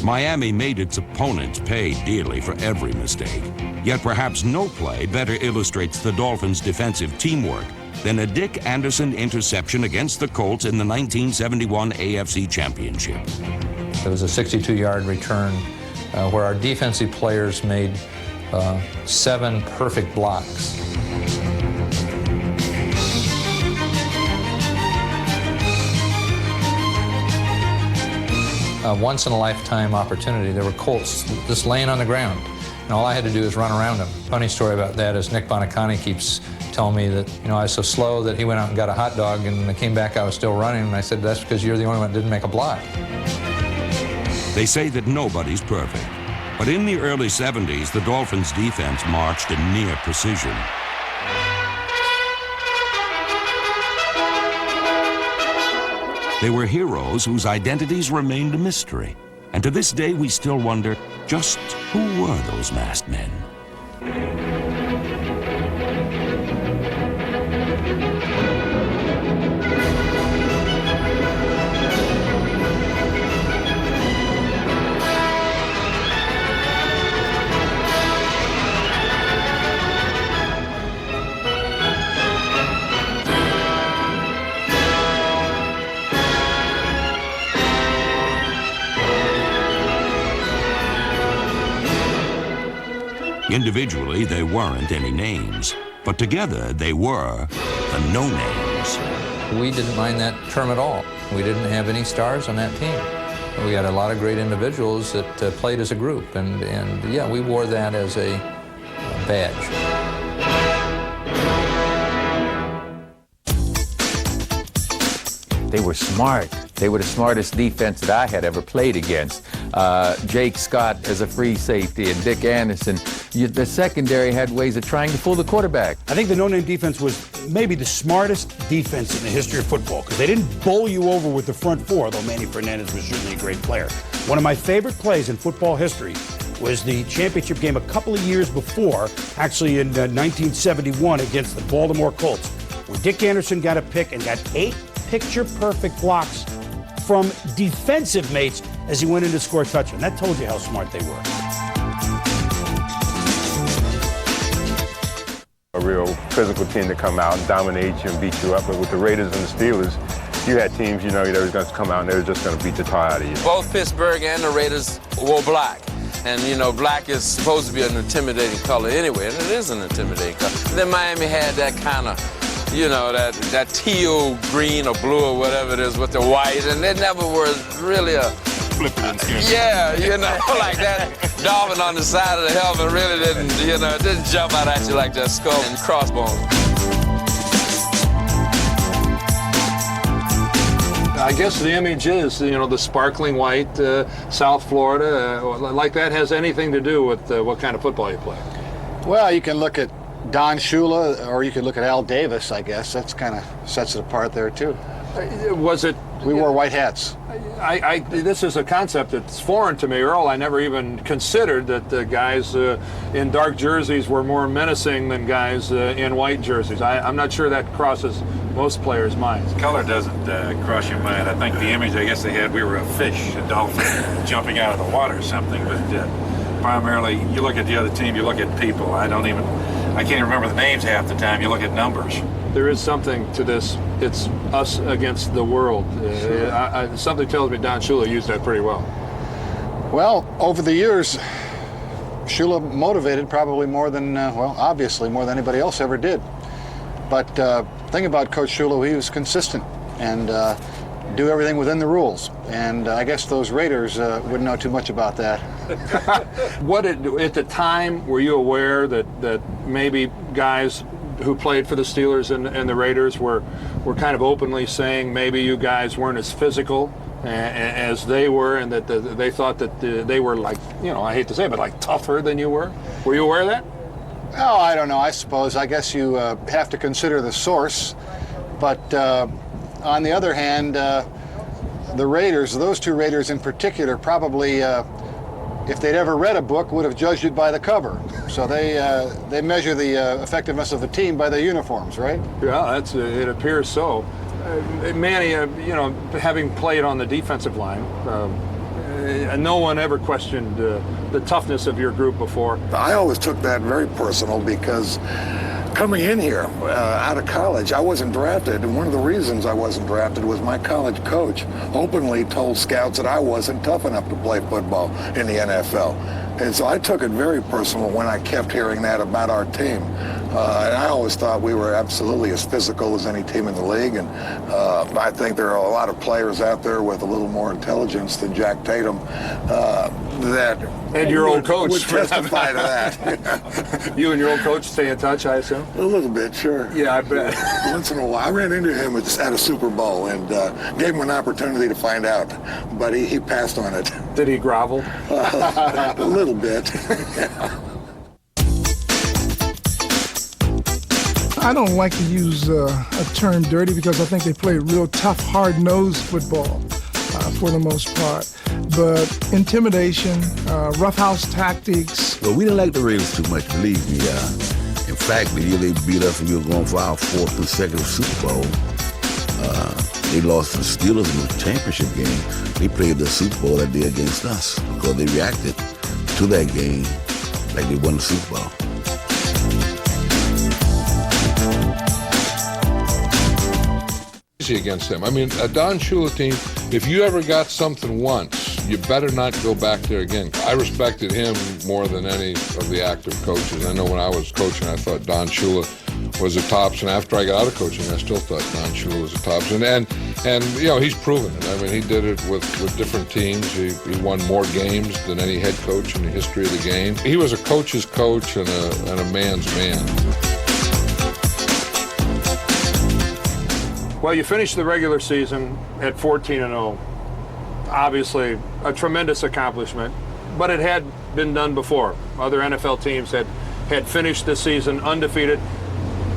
Miami made its opponents pay dearly for every mistake. Yet perhaps no play better illustrates the Dolphins' defensive teamwork than a Dick Anderson interception against the Colts in the 1971 AFC Championship. It was a 62-yard return where our defensive players made 7 perfect blocks. A once-in-a-lifetime opportunity. There were Colts just laying on the ground, and all I had to do was run around them. Funny story about that is Nick Bonaconti keeps telling me that, you know, I was so slow that he went out and got a hot dog, and when I came back I was still running, and I said, that's because you're the only one that didn't make a block. They say that nobody's perfect, but in the early 70s, the Dolphins' defense marched in near precision. They were heroes whose identities remained a mystery. And to this day, we still wonder, just who were those masked men? Individually, they weren't any names, but together they were the no-names. We didn't mind that term at all. We didn't have any stars on that team. We had a lot of great individuals that played as a group, and yeah, we wore that as a badge. They were smart. They were the smartest defense that I had ever played against. Jake Scott as a free safety and Dick Anderson. The secondary had ways of trying to fool the quarterback. I think the no-name defense was maybe the smartest defense in the history of football because they didn't bowl you over with the front four, though Manny Fernandez was certainly a great player. One of my favorite plays in football history was the championship game a couple of years before, actually in 1971 against the Baltimore Colts, where Dick Anderson got a pick and got 8 picture-perfect blocks from defensive mates as he went in to score a touchdown. That told you how smart they were. A real physical team to come out and dominate you and beat you up. But with the Raiders and the Steelers, you had teams, that was going to come out and they were just going to beat the tar out of you. Both Pittsburgh and the Raiders wore black. And, black is supposed to be an intimidating color anyway, and it is an intimidating color. And then Miami had that kind of, that teal green or blue or whatever it is with the white, and it never was really a... Flipping and skipping. Yeah, like that Dolphin on the side of the helmet really didn't, it didn't jump out at you like that skull and crossbones. I guess the image is, the sparkling white, South Florida, like that has anything to do with what kind of football you play. Well, you can look at Don Shula, or you could look at Al Davis, I guess. That's kind of sets it apart there, too. Was it? We wore white hats. This is a concept that's foreign to me, Earl. I never even considered that the guys in dark jerseys were more menacing than guys in white jerseys. I'm not sure that crosses most players' minds. Color doesn't cross your mind. I think the image, I guess they had, we were a fish, a dolphin jumping out of the water or something. But primarily, you look at the other team, you look at people. I can't even remember the names half the time. You look at numbers. There is something to this. It's us against the world. Sure. Something tells me Don Shula used that pretty well. Well, over the years, Shula motivated probably more than, obviously more than anybody else ever did. But the thing about Coach Shula, he was consistent and do everything within the rules. And I guess those Raiders wouldn't know too much about that. At the time, were you aware that maybe guys who played for the Steelers and the Raiders were kind of openly saying maybe you guys weren't as physical as they were, and that they thought that they were like, I hate to say it, but like tougher than you were? Were you aware of that? Oh, I don't know. I suppose. I guess you have to consider the source. But on the other hand, the Raiders, those two Raiders in particular, probably, if they'd ever read a book, would have judged it by the cover. So they measure the effectiveness of the team by their uniforms, right? Yeah, it appears so. Manny, having played on the defensive line, no one ever questioned the toughness of your group before. I always took that very personal because coming in here out of college, I wasn't drafted, and one of the reasons I wasn't drafted was my college coach openly told scouts that I wasn't tough enough to play football in the NFL. And so I took it very personal when I kept hearing that about our team. And I always thought we were absolutely as physical as any team in the league. And I think there are a lot of players out there with a little more intelligence than Jack Tatum that and your old coach would testify to that. You and your old coach stay in touch, I assume? A little bit, sure. Yeah, I bet. Once in a while. I ran into him at a Super Bowl and gave him an opportunity to find out, but he passed on it. Did he grovel? A little bit. I don't like to use a term dirty because I think they play real tough, hard-nosed football for the most part. But intimidation, roughhouse tactics. Well, we didn't like the Raiders too much, believe me. In fact, the year they beat us and we were going for our 4th consecutive Super Bowl, they lost to the Steelers in the championship game. They played the Super Bowl that day against us because they reacted to that game like they won the Super Bowl. Against them. I mean, a Don Shula team, if you ever got something once, you better not go back there again. I respected him more than any of the active coaches. I know when I was coaching, I thought Don Shula was a tops, and after I got out of coaching, I still thought Don Shula was a tops. And he's proven it. I mean, he did it with different teams. He won more games than any head coach in the history of the game. He was a coach's coach and a man's man. Well, you finished the regular season at 14-0. Obviously, a tremendous accomplishment, but it had been done before. Other NFL teams had finished the season undefeated,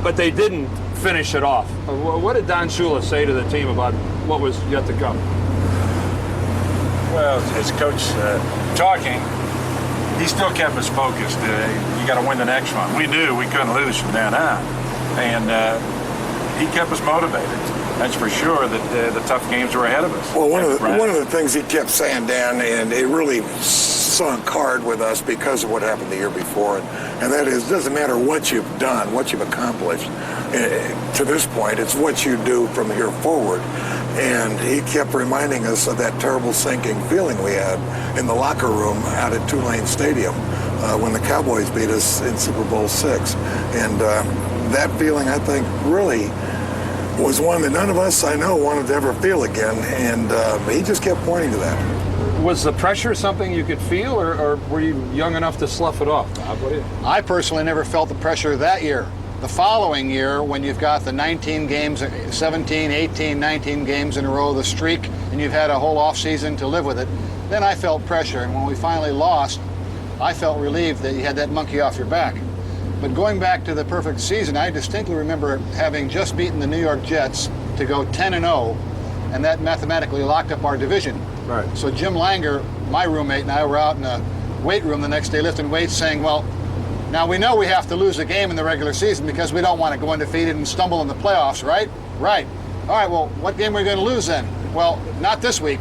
but they didn't finish it off. What did Don Shula say to the team about what was yet to come? Well, as coach talking, he still kept us focused. You got to win the next one. We knew we couldn't lose from then on, and he kept us motivated. That's for sure that the tough games were ahead of us. Well, one of the things he kept saying, Dan, and it really sunk hard with us because of what happened the year before, and that is, it doesn't matter what you've done, what you've accomplished to this point, it's what you do from here forward. And he kept reminding us of that terrible sinking feeling we had in the locker room out at Tulane Stadium when the Cowboys beat us in Super Bowl VI. And that feeling, I think, really was one that none of us, I know, wanted to ever feel again. And he just kept pointing to that. Was the pressure something you could feel, or were you young enough to slough it off, Bob? What do you? I personally never felt the pressure that year. The following year, when you've got the 19 games, 17, 18, 19 games in a row, the streak, and you've had a whole off season to live with it, then I felt pressure. And when we finally lost, I felt relieved that you had that monkey off your back. But going back to the perfect season, I distinctly remember having just beaten the New York Jets to go 10-0, and that mathematically locked up our division. Right. So Jim Langer, my roommate, and I were out in the weight room the next day lifting weights saying, well, now we know we have to lose a game in the regular season because we don't want to go undefeated and stumble in the playoffs, right? Right. All right, well, what game are we going to lose then? Well, not this week.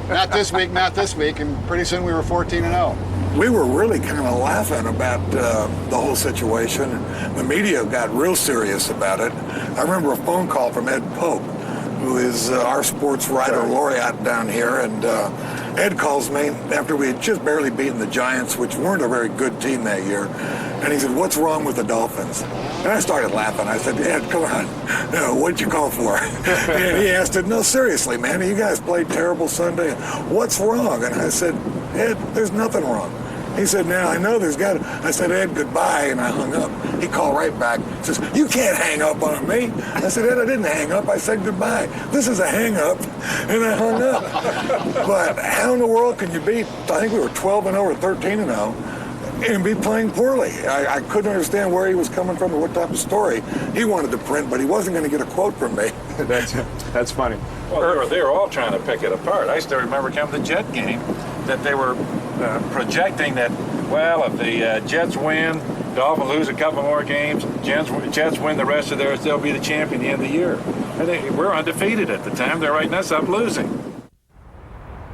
Not this week, not this week, and pretty soon we were 14-0. We were really kind of laughing about the whole situation. The media got real serious about it. I remember a phone call from Ed Pope, who is our sports writer laureate down here, and Ed calls me after we had just barely beaten the Giants, which weren't a very good team that year, and he said, "What's wrong with the Dolphins?" And I started laughing. I said, "Ed, come on, what'd you call for?" And he asked it, "No, seriously, man, you guys played terrible Sunday. What's wrong?" And I said, "Ed, there's nothing wrong." He said, "Now, I know there's got to..." I said, "Ed, goodbye," and I hung up. He called right back, says, "You can't hang up on me." I said, "Ed, I didn't hang up. I said goodbye. This is a hang up," and I hung up. But how in the world can you beat, I think we were 12-0 or 13-0, and be playing poorly? I couldn't understand where he was coming from or what type of story he wanted to print, but he wasn't going to get a quote from me. That's funny. Well, they were all trying to pick it apart. I still remember coming to the Jet game that they were projecting that, well, if the Jets win, Dolphins lose a couple more games, Jets win the rest of theirs, they'll be the champion at the end of the year. And we're undefeated at the time. They're writing us up losing.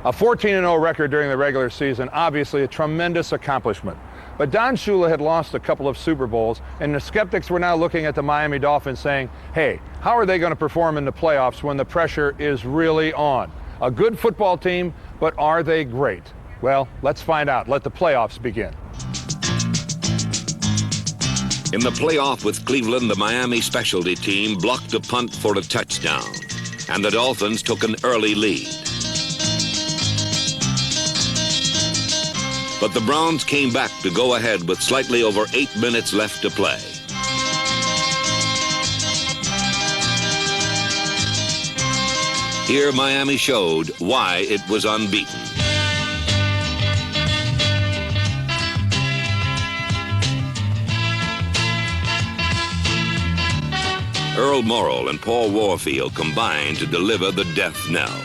A 14-0 record during the regular season, obviously a tremendous accomplishment. But Don Shula had lost a couple of Super Bowls, and the skeptics were now looking at the Miami Dolphins saying, hey, how are they going to perform in the playoffs when the pressure is really on? A good football team, but are they great? Well, let's find out. Let the playoffs begin. In the playoff with Cleveland, the Miami specialty team blocked a punt for a touchdown, and the Dolphins took an early lead. But the Browns came back to go ahead with slightly over 8 minutes left to play. Here, Miami showed why it was unbeaten. Earl Morrall and Paul Warfield combined to deliver the death knell.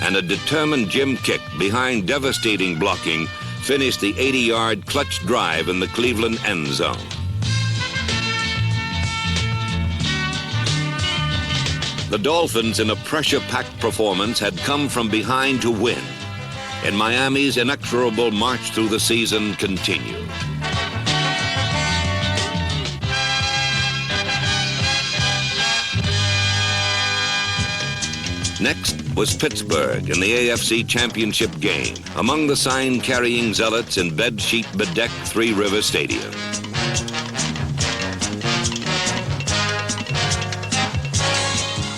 And a determined Jim Kick behind devastating blocking finished the 80-yard clutch drive in the Cleveland end zone. The Dolphins, in a pressure-packed performance, had come from behind to win, and Miami's inexorable march through the season continued. Next was Pittsburgh in the AFC Championship game, among the sign-carrying zealots in bedsheet-bedecked Three River Stadium.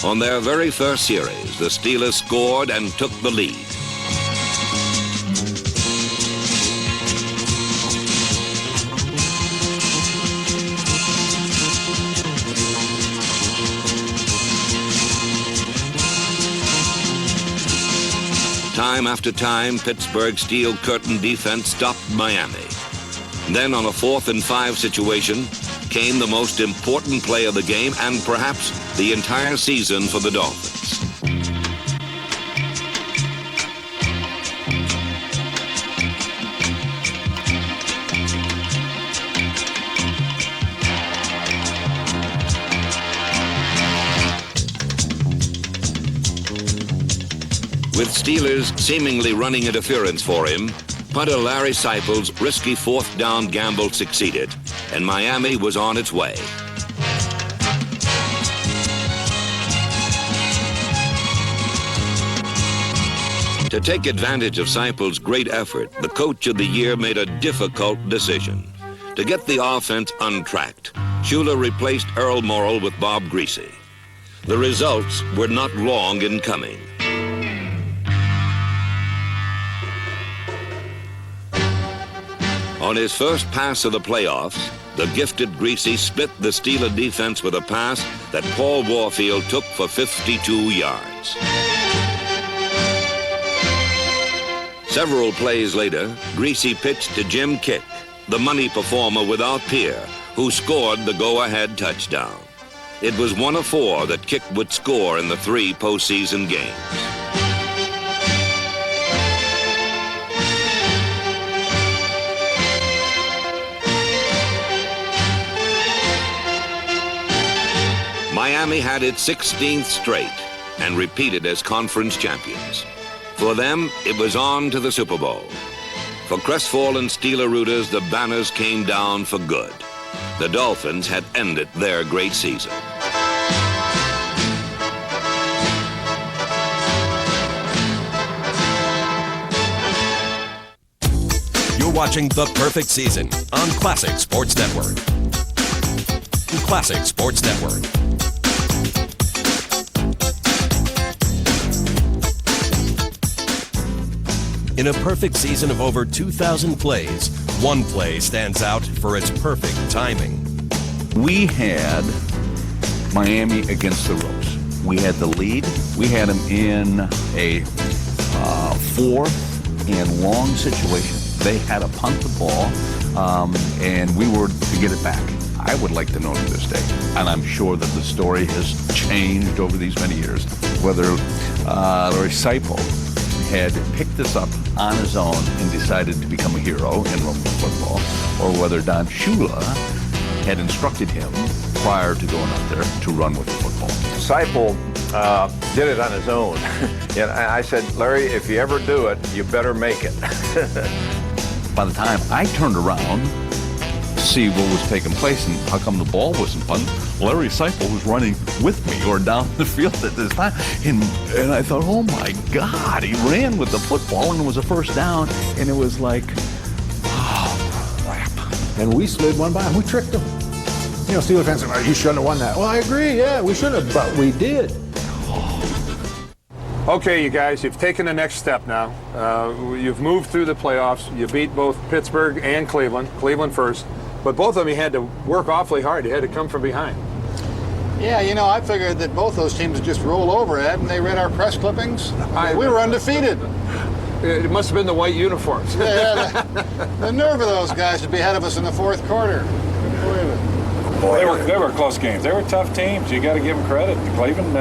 On their very first series, the Steelers scored and took the lead. Time after time, Pittsburgh's steel curtain defense stopped Miami. Then on a 4th and 5 situation came the most important play of the game and perhaps the entire season for the Dolphins. With Steelers seemingly running interference for him, punter Larry Seipel's risky 4th down gamble succeeded, and Miami was on its way. To take advantage of Seipel's great effort, the coach of the year made a difficult decision. To get the offense untracked, Shula replaced Earl Morrall with Bob Griese. The results were not long in coming. On his first pass of the playoffs, the gifted Griese split the Steeler defense with a pass that Paul Warfield took for 52 yards. Several plays later, Griese pitched to Jim Kick, the money performer without peer, who scored the go-ahead touchdown. It was 1 of 4 that Kick would score in the 3 postseason games. Miami had its 16th straight and repeated as conference champions. For them, it was on to the Super Bowl. For crestfallen Steeler rooters, the banners came down for good. The Dolphins had ended their great season. You're watching The Perfect Season on Classic Sports Network. Classic Sports Network. In a perfect season of over 2,000 plays, one play stands out for its perfect timing. We had Miami against the ropes. We had the lead. We had them in a 4th and long situation. They had to punt the ball, and we were to get it back. I would like to know to this day, and I'm sure that the story has changed over these many years, whether Larry Seipel had picked this up on his own and decided to become a hero in Roman football, or whether Don Shula had instructed him prior to going up there to run with the football. Seipel did it on his own. And I said, Larry, if you ever do it, you better make it. By the time I turned around to see what was taking place and how come the ball wasn't punted, Larry Seipel was running with me or down the field at this time. And I thought, oh my God, he ran with the football and it was a first down. And it was like, oh, crap. And we slid one by him. We tricked him. You know, Steelers fans say, you shouldn't have won that. Well, I agree, yeah, we shouldn't have, but we did. Okay, you guys, you've taken the next step now. You've moved through the playoffs. You beat both Pittsburgh and Cleveland. Cleveland first. But both of them, you had to work awfully hard. You had to come from behind. Yeah, you know, I figured that both those teams would just roll over, Ed, and they read our press clippings. We were undefeated. It must have been the white uniforms. Yeah, the nerve of those guys to be ahead of us in the 4th quarter. They were close games. They were tough teams. You got to give them credit. Cleveland,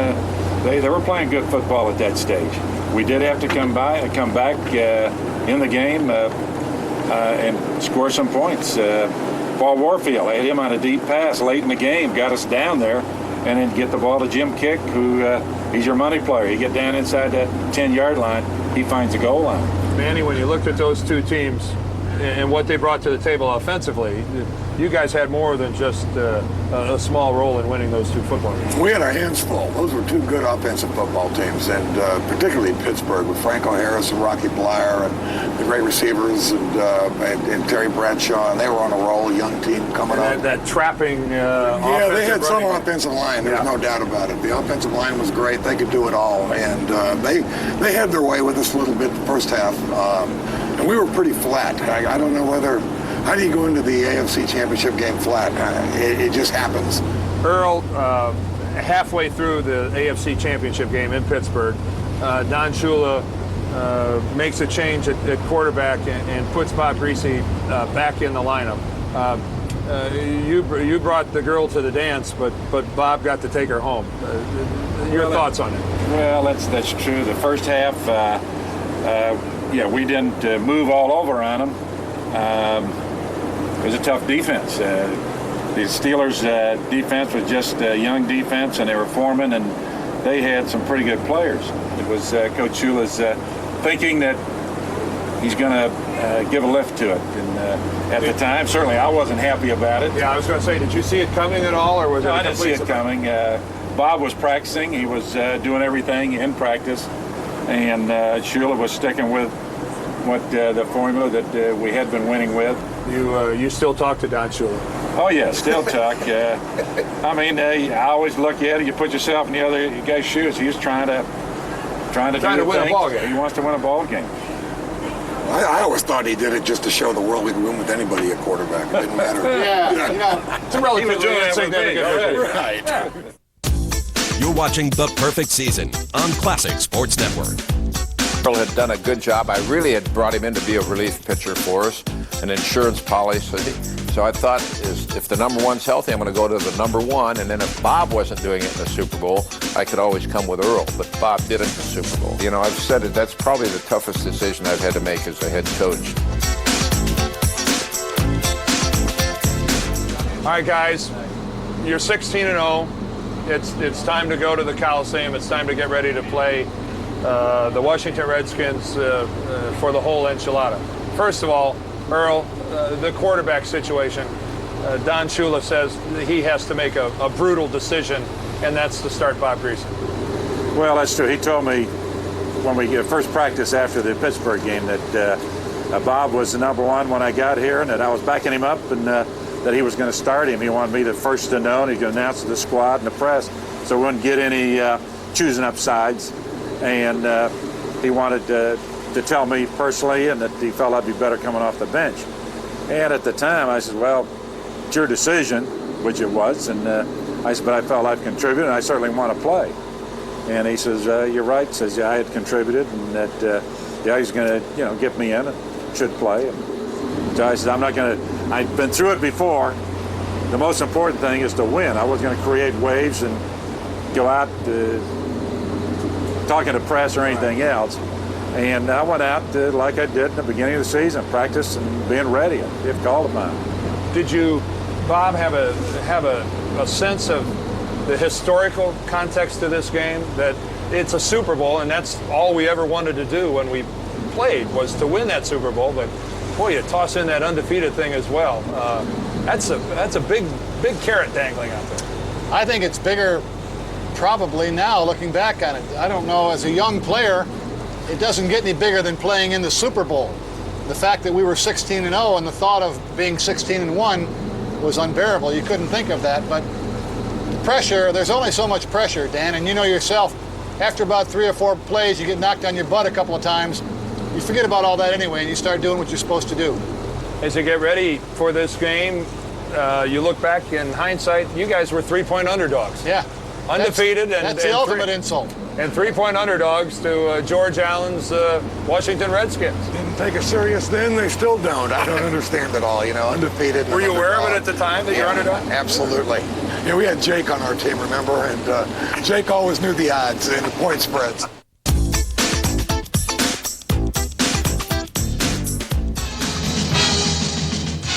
they were playing good football at that stage. We did have to come back in the game and score some points. Paul Warfield had him on a deep pass late in the game, got us down there, and then get the ball to Jim Kick, who he's your money player. You get down inside that 10-yard line, he finds the goal line. Manny, when you looked at those two teams and what they brought to the table offensively, you guys had more than just a small role in winning those two football games. We had our hands full. Those were two good offensive football teams, and particularly Pittsburgh with Franco Harris and Rocky Bleier and the great receivers and Terry Bradshaw, and they were on a roll, young team coming up. That trapping yeah, they had some offensive line. There's no doubt about it. The offensive line was great. They could do it all, and they had their way with us a little bit the first half, and we were pretty flat. I don't know whether. How do you go into the AFC Championship game flat? It just happens. Earl, halfway through the AFC Championship game in Pittsburgh, Don Shula makes a change at quarterback and puts Bob Griese back in the lineup. You brought the girl to the dance, but Bob got to take her home. Your thoughts on it? Well, that's true. The first half, we didn't move all over on them. It was a tough defense. The Steelers' defense was just a young defense, and they were forming, and they had some pretty good players. It was Coach Shula's thinking that he's going to give a lift to it. And at the time, certainly I wasn't happy about it. Yeah, I was going to say, did you see it coming at all, or was it? No, I didn't see it coming. Bob was practicing. He was doing everything in practice, and Shula was sticking with what the formula that we had been winning with. You still talk to Don Shula? Oh yeah, still talk. I mean, I always look at it. You put yourself in the other guy's shoes. He's trying to win a ball game. He wants to win a ball game. I always thought he did it just to show the world he could win with anybody at quarterback. It didn't matter. It's a relatively insignificant. Right. Yeah. You're watching The Perfect Season on Classic Sports Network. Earl had done a good job. I really had brought him in to be a relief pitcher for us, an insurance policy. So I thought, if the number one's healthy, I'm going to go to the number one. And then if Bob wasn't doing it in the Super Bowl, I could always come with Earl. But Bob did it in the Super Bowl. You know, I've said it, that's probably the toughest decision I've had to make as a head coach. All right, guys, you're 16-0. It's time to go to the Coliseum. It's time to get ready to play the Washington Redskins for the whole enchilada. First of all, Earl, the quarterback situation. Don Shula says he has to make a brutal decision, and that's to start Bob Griese. Well, that's true. He told me when we first practiced after the Pittsburgh game that Bob was the number one when I got here, and that I was backing him up, and that he was going to start him. He wanted me the first to know, and he could announce to the squad and the press, so we wouldn't get any choosing up sides. And he wanted to tell me personally, and that he felt I'd be better coming off the bench. And at the time, I said, well, it's your decision, which it was. And I said, but I felt I've contributed, and I certainly want to play. And he says, you're right. He says, yeah, I had contributed, and that, he's going to, get me in and should play. And so I said, I'm not going to, I've been through it before. The most important thing is to win. I wasn't going to create waves and go out talking to press or anything else. And I went out like I did in the beginning of the season, practice and being ready if called upon. Did you, Bob, have a sense of the historical context to this game, that it's a Super Bowl and that's all we ever wanted to do when we played was to win that Super Bowl? But boy, you toss in that undefeated thing as well. That's a big carrot dangling out there. I think it's bigger probably now looking back on it. I don't know, as a young player, it doesn't get any bigger than playing in the Super Bowl. The fact that we were 16-0 and the thought of being 16-1 was unbearable. You couldn't think of that, but the pressure, there's only so much pressure, Dan, and you know yourself, after about 3 or 4 plays, you get knocked on your butt a couple of times, you forget about all that anyway, and you start doing what you're supposed to do. As you get ready for this game, you look back in hindsight, you guys were 3-point underdogs. Yeah. Undefeated. That's the ultimate insult. And 3-point underdogs to George Allen's Washington Redskins. Didn't take us serious then, they still don't. I don't understand it all, undefeated. Were you aware of it at the time that you're underdog? Absolutely. Yeah, we had Jake on our team, remember? And Jake always knew the odds and the point spreads.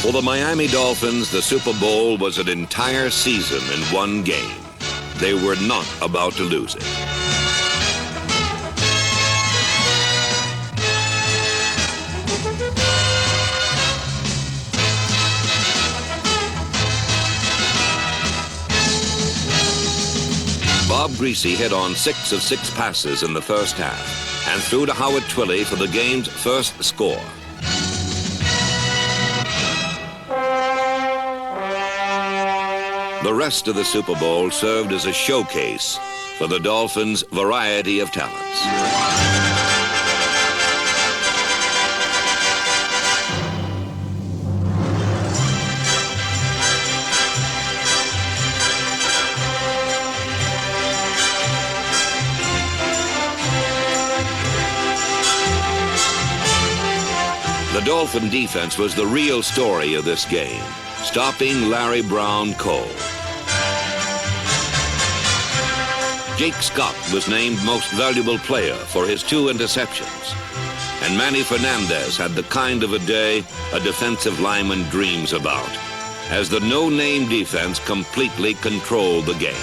For the Miami Dolphins, the Super Bowl was an entire season in one game. They were not about to lose it. Bob Griese hit on 6 of 6 passes in the first half and threw to Howard Twilley for the game's first score. The rest of the Super Bowl served as a showcase for the Dolphins' variety of talents. The Dolphin defense was the real story of this game, stopping Larry Brown cold. Jake Scott was named Most Valuable Player for his 2 interceptions. And Manny Fernandez had the kind of a day a defensive lineman dreams about, as the no-name defense completely controlled the game.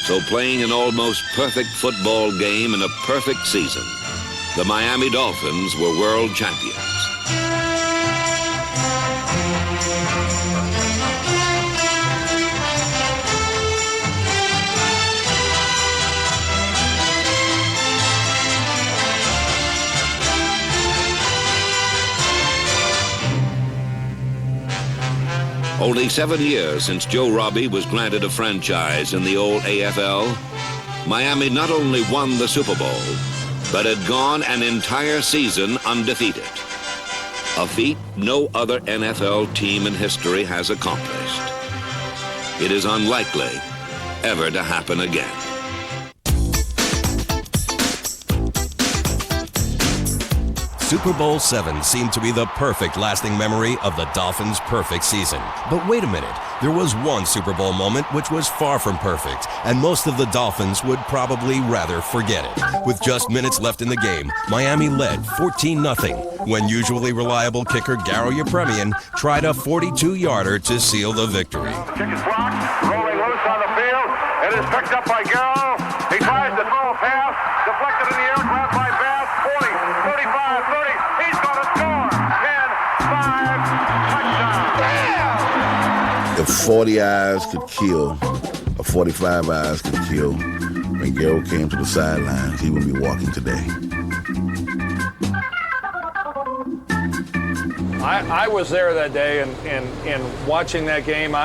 So playing an almost perfect football game in a perfect season, the Miami Dolphins were world champions. Only 7 years since Joe Robbie was granted a franchise in the old AFL, Miami not only won the Super Bowl, but had gone an entire season undefeated. A feat no other NFL team in history has accomplished. It is unlikely ever to happen again. Super Bowl VII seemed to be the perfect lasting memory of the Dolphins' perfect season. But wait a minute, there was one Super Bowl moment which was far from perfect, and most of the Dolphins would probably rather forget it. With just minutes left in the game, Miami led 14-0 when usually reliable kicker Garo Yepremian tried a 42-yarder to seal the victory. Kick is blocked, rolling loose on the field. It is picked up by Garo. He tries to throw a pass, deflected in the air, grabbed by Bass, 40, 35, 30. He's going to score. 10-5, touchdown. If 40 eyes could kill, or 45 eyes could kill, when Garo came to the sidelines, he would be walking today. I was there that day and watching that game.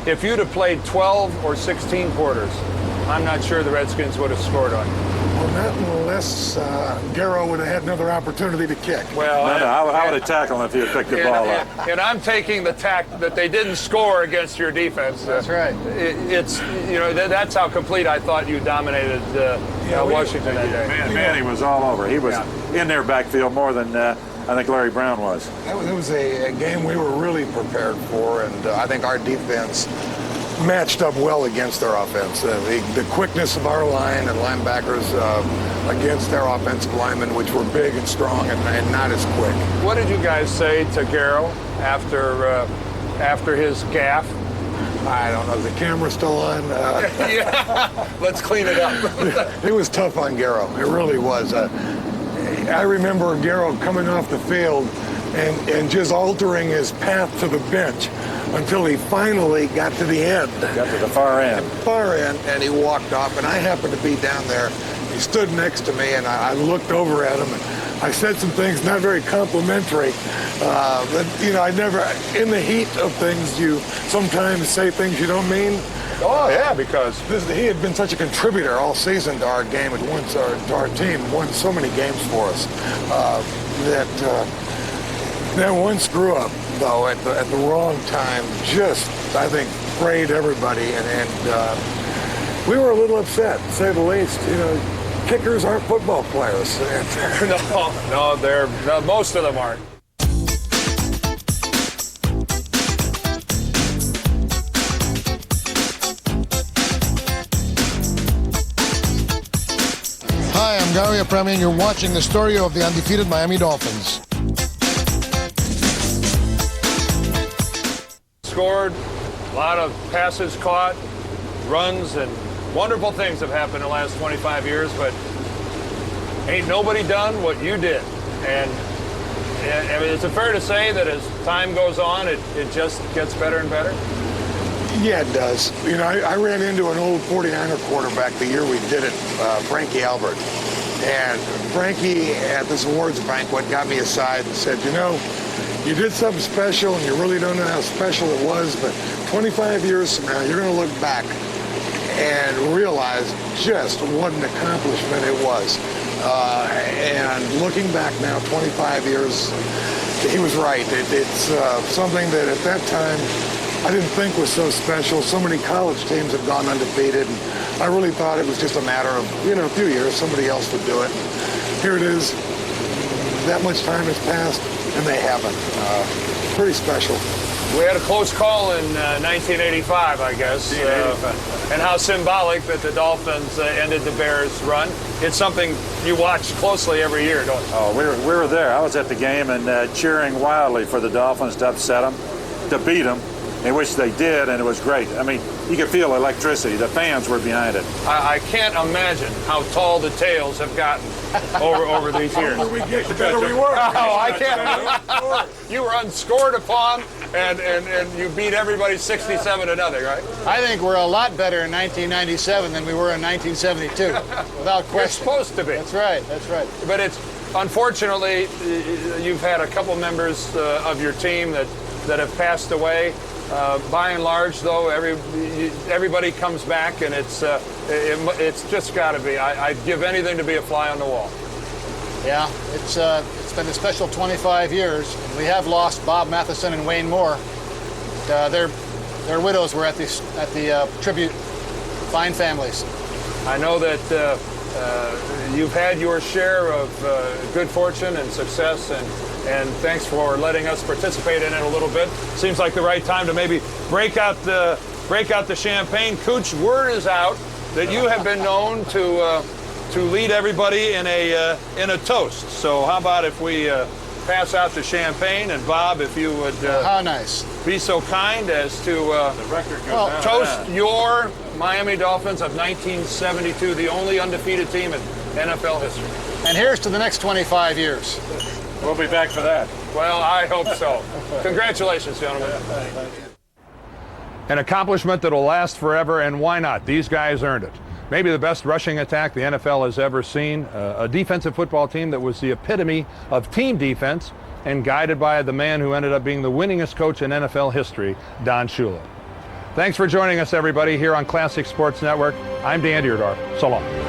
If you'd have played 12 or 16 quarters, I'm not sure the Redskins would have scored on you. Well, not unless Garo would have had another opportunity to kick. Well, I would have tackled him if he had picked the ball up. And I'm taking the tack that they didn't score against your defense. That's right. It's that's how complete I thought you dominated Washington that day. Manny was all over. He was in their backfield more than I think Larry Brown was. It was a game we were really prepared for, and I think our defense matched up well against their offense. The quickness of our line and linebackers against their offensive linemen, which were big and strong and not as quick. What did you guys say to Garo after his gaffe? I don't know. Is the camera still on? Yeah. Let's clean it up. It was tough on Garo. It really was. I remember Garo coming off the field and just altering his path to the bench until he finally got to the end. Got to the far end. And he walked off, and I happened to be down there. He stood next to me, and I looked over at him, and I said some things not very complimentary. But, I never, in the heat of things, you sometimes say things you don't mean. Oh, yeah, because he had been such a contributor all season to our game, to our team, won so many games for us, that one screw up, though, at the wrong time, just, I think, frayed everybody, and we were a little upset, to say the least. Kickers aren't football players. No, most of them aren't. Hi, I'm Garo Yepremian, and you're watching the story of the undefeated Miami Dolphins. Scored, a lot of passes caught, runs, and wonderful things have happened in the last 25 years, but ain't nobody done what you did. And I mean, is it fair to say that as time goes on, it just gets better and better? Yeah, it does. I ran into an old 49er quarterback the year we did it, Frankie Albert. And Frankie, at this awards banquet, got me aside and said, you did something special, and you really don't know how special it was, but 25 years from now, you're going to look back and realize just what an accomplishment it was. And looking back now, 25 years, he was right. It's something that at that time I didn't think was so special. So many college teams have gone undefeated, and I really thought it was just a matter of, a few years, somebody else would do it. Here it is. That much time has passed, and they haven't. Pretty special. We had a close call in 1985, I guess, and how symbolic that the Dolphins ended the Bears' run. It's something you watch closely every year, don't you? Oh, we were there. I was at the game and cheering wildly for the Dolphins to upset them, to beat them, in which they did, and it was great. I mean, you could feel electricity. The fans were behind it. I can't imagine how tall the tails have gotten over these years. The older we get, the better we were. Oh, I can't. You were unscored upon, and you beat everybody 67 to nothing, right? I think we're a lot better in 1997 than we were in 1972, without question. You're supposed to be. That's right. That's right. But it's unfortunately you've had a couple members of your team that have passed away. By and large, though, everybody comes back, and it's just got to be. I'd give anything to be a fly on the wall. Yeah, it's been a special 25 years. We have lost Bob Matheson and Wayne Moore. Their widows were at the tribute. Fine families. I know that you've had your share of good fortune and success, and thanks for letting us participate in it a little bit. Seems like the right time to maybe break out the champagne. Cooch, word is out that you have been known to lead everybody in a toast. So how about if we pass out the champagne, and Bob, if you would how nice be so kind as to the record goes toast your Miami Dolphins of 1972, the only undefeated team in NFL history. And here's to the next 25 years. We'll be back for that. Well, I hope so. Congratulations, gentlemen. An accomplishment that'll last forever, and why not? These guys earned it. Maybe the best rushing attack the NFL has ever seen. A defensive football team that was the epitome of team defense, and guided by the man who ended up being the winningest coach in NFL history, Don Shula. Thanks for joining us, everybody, here on Classic Sports Network. I'm Dan Dierdorf. So long.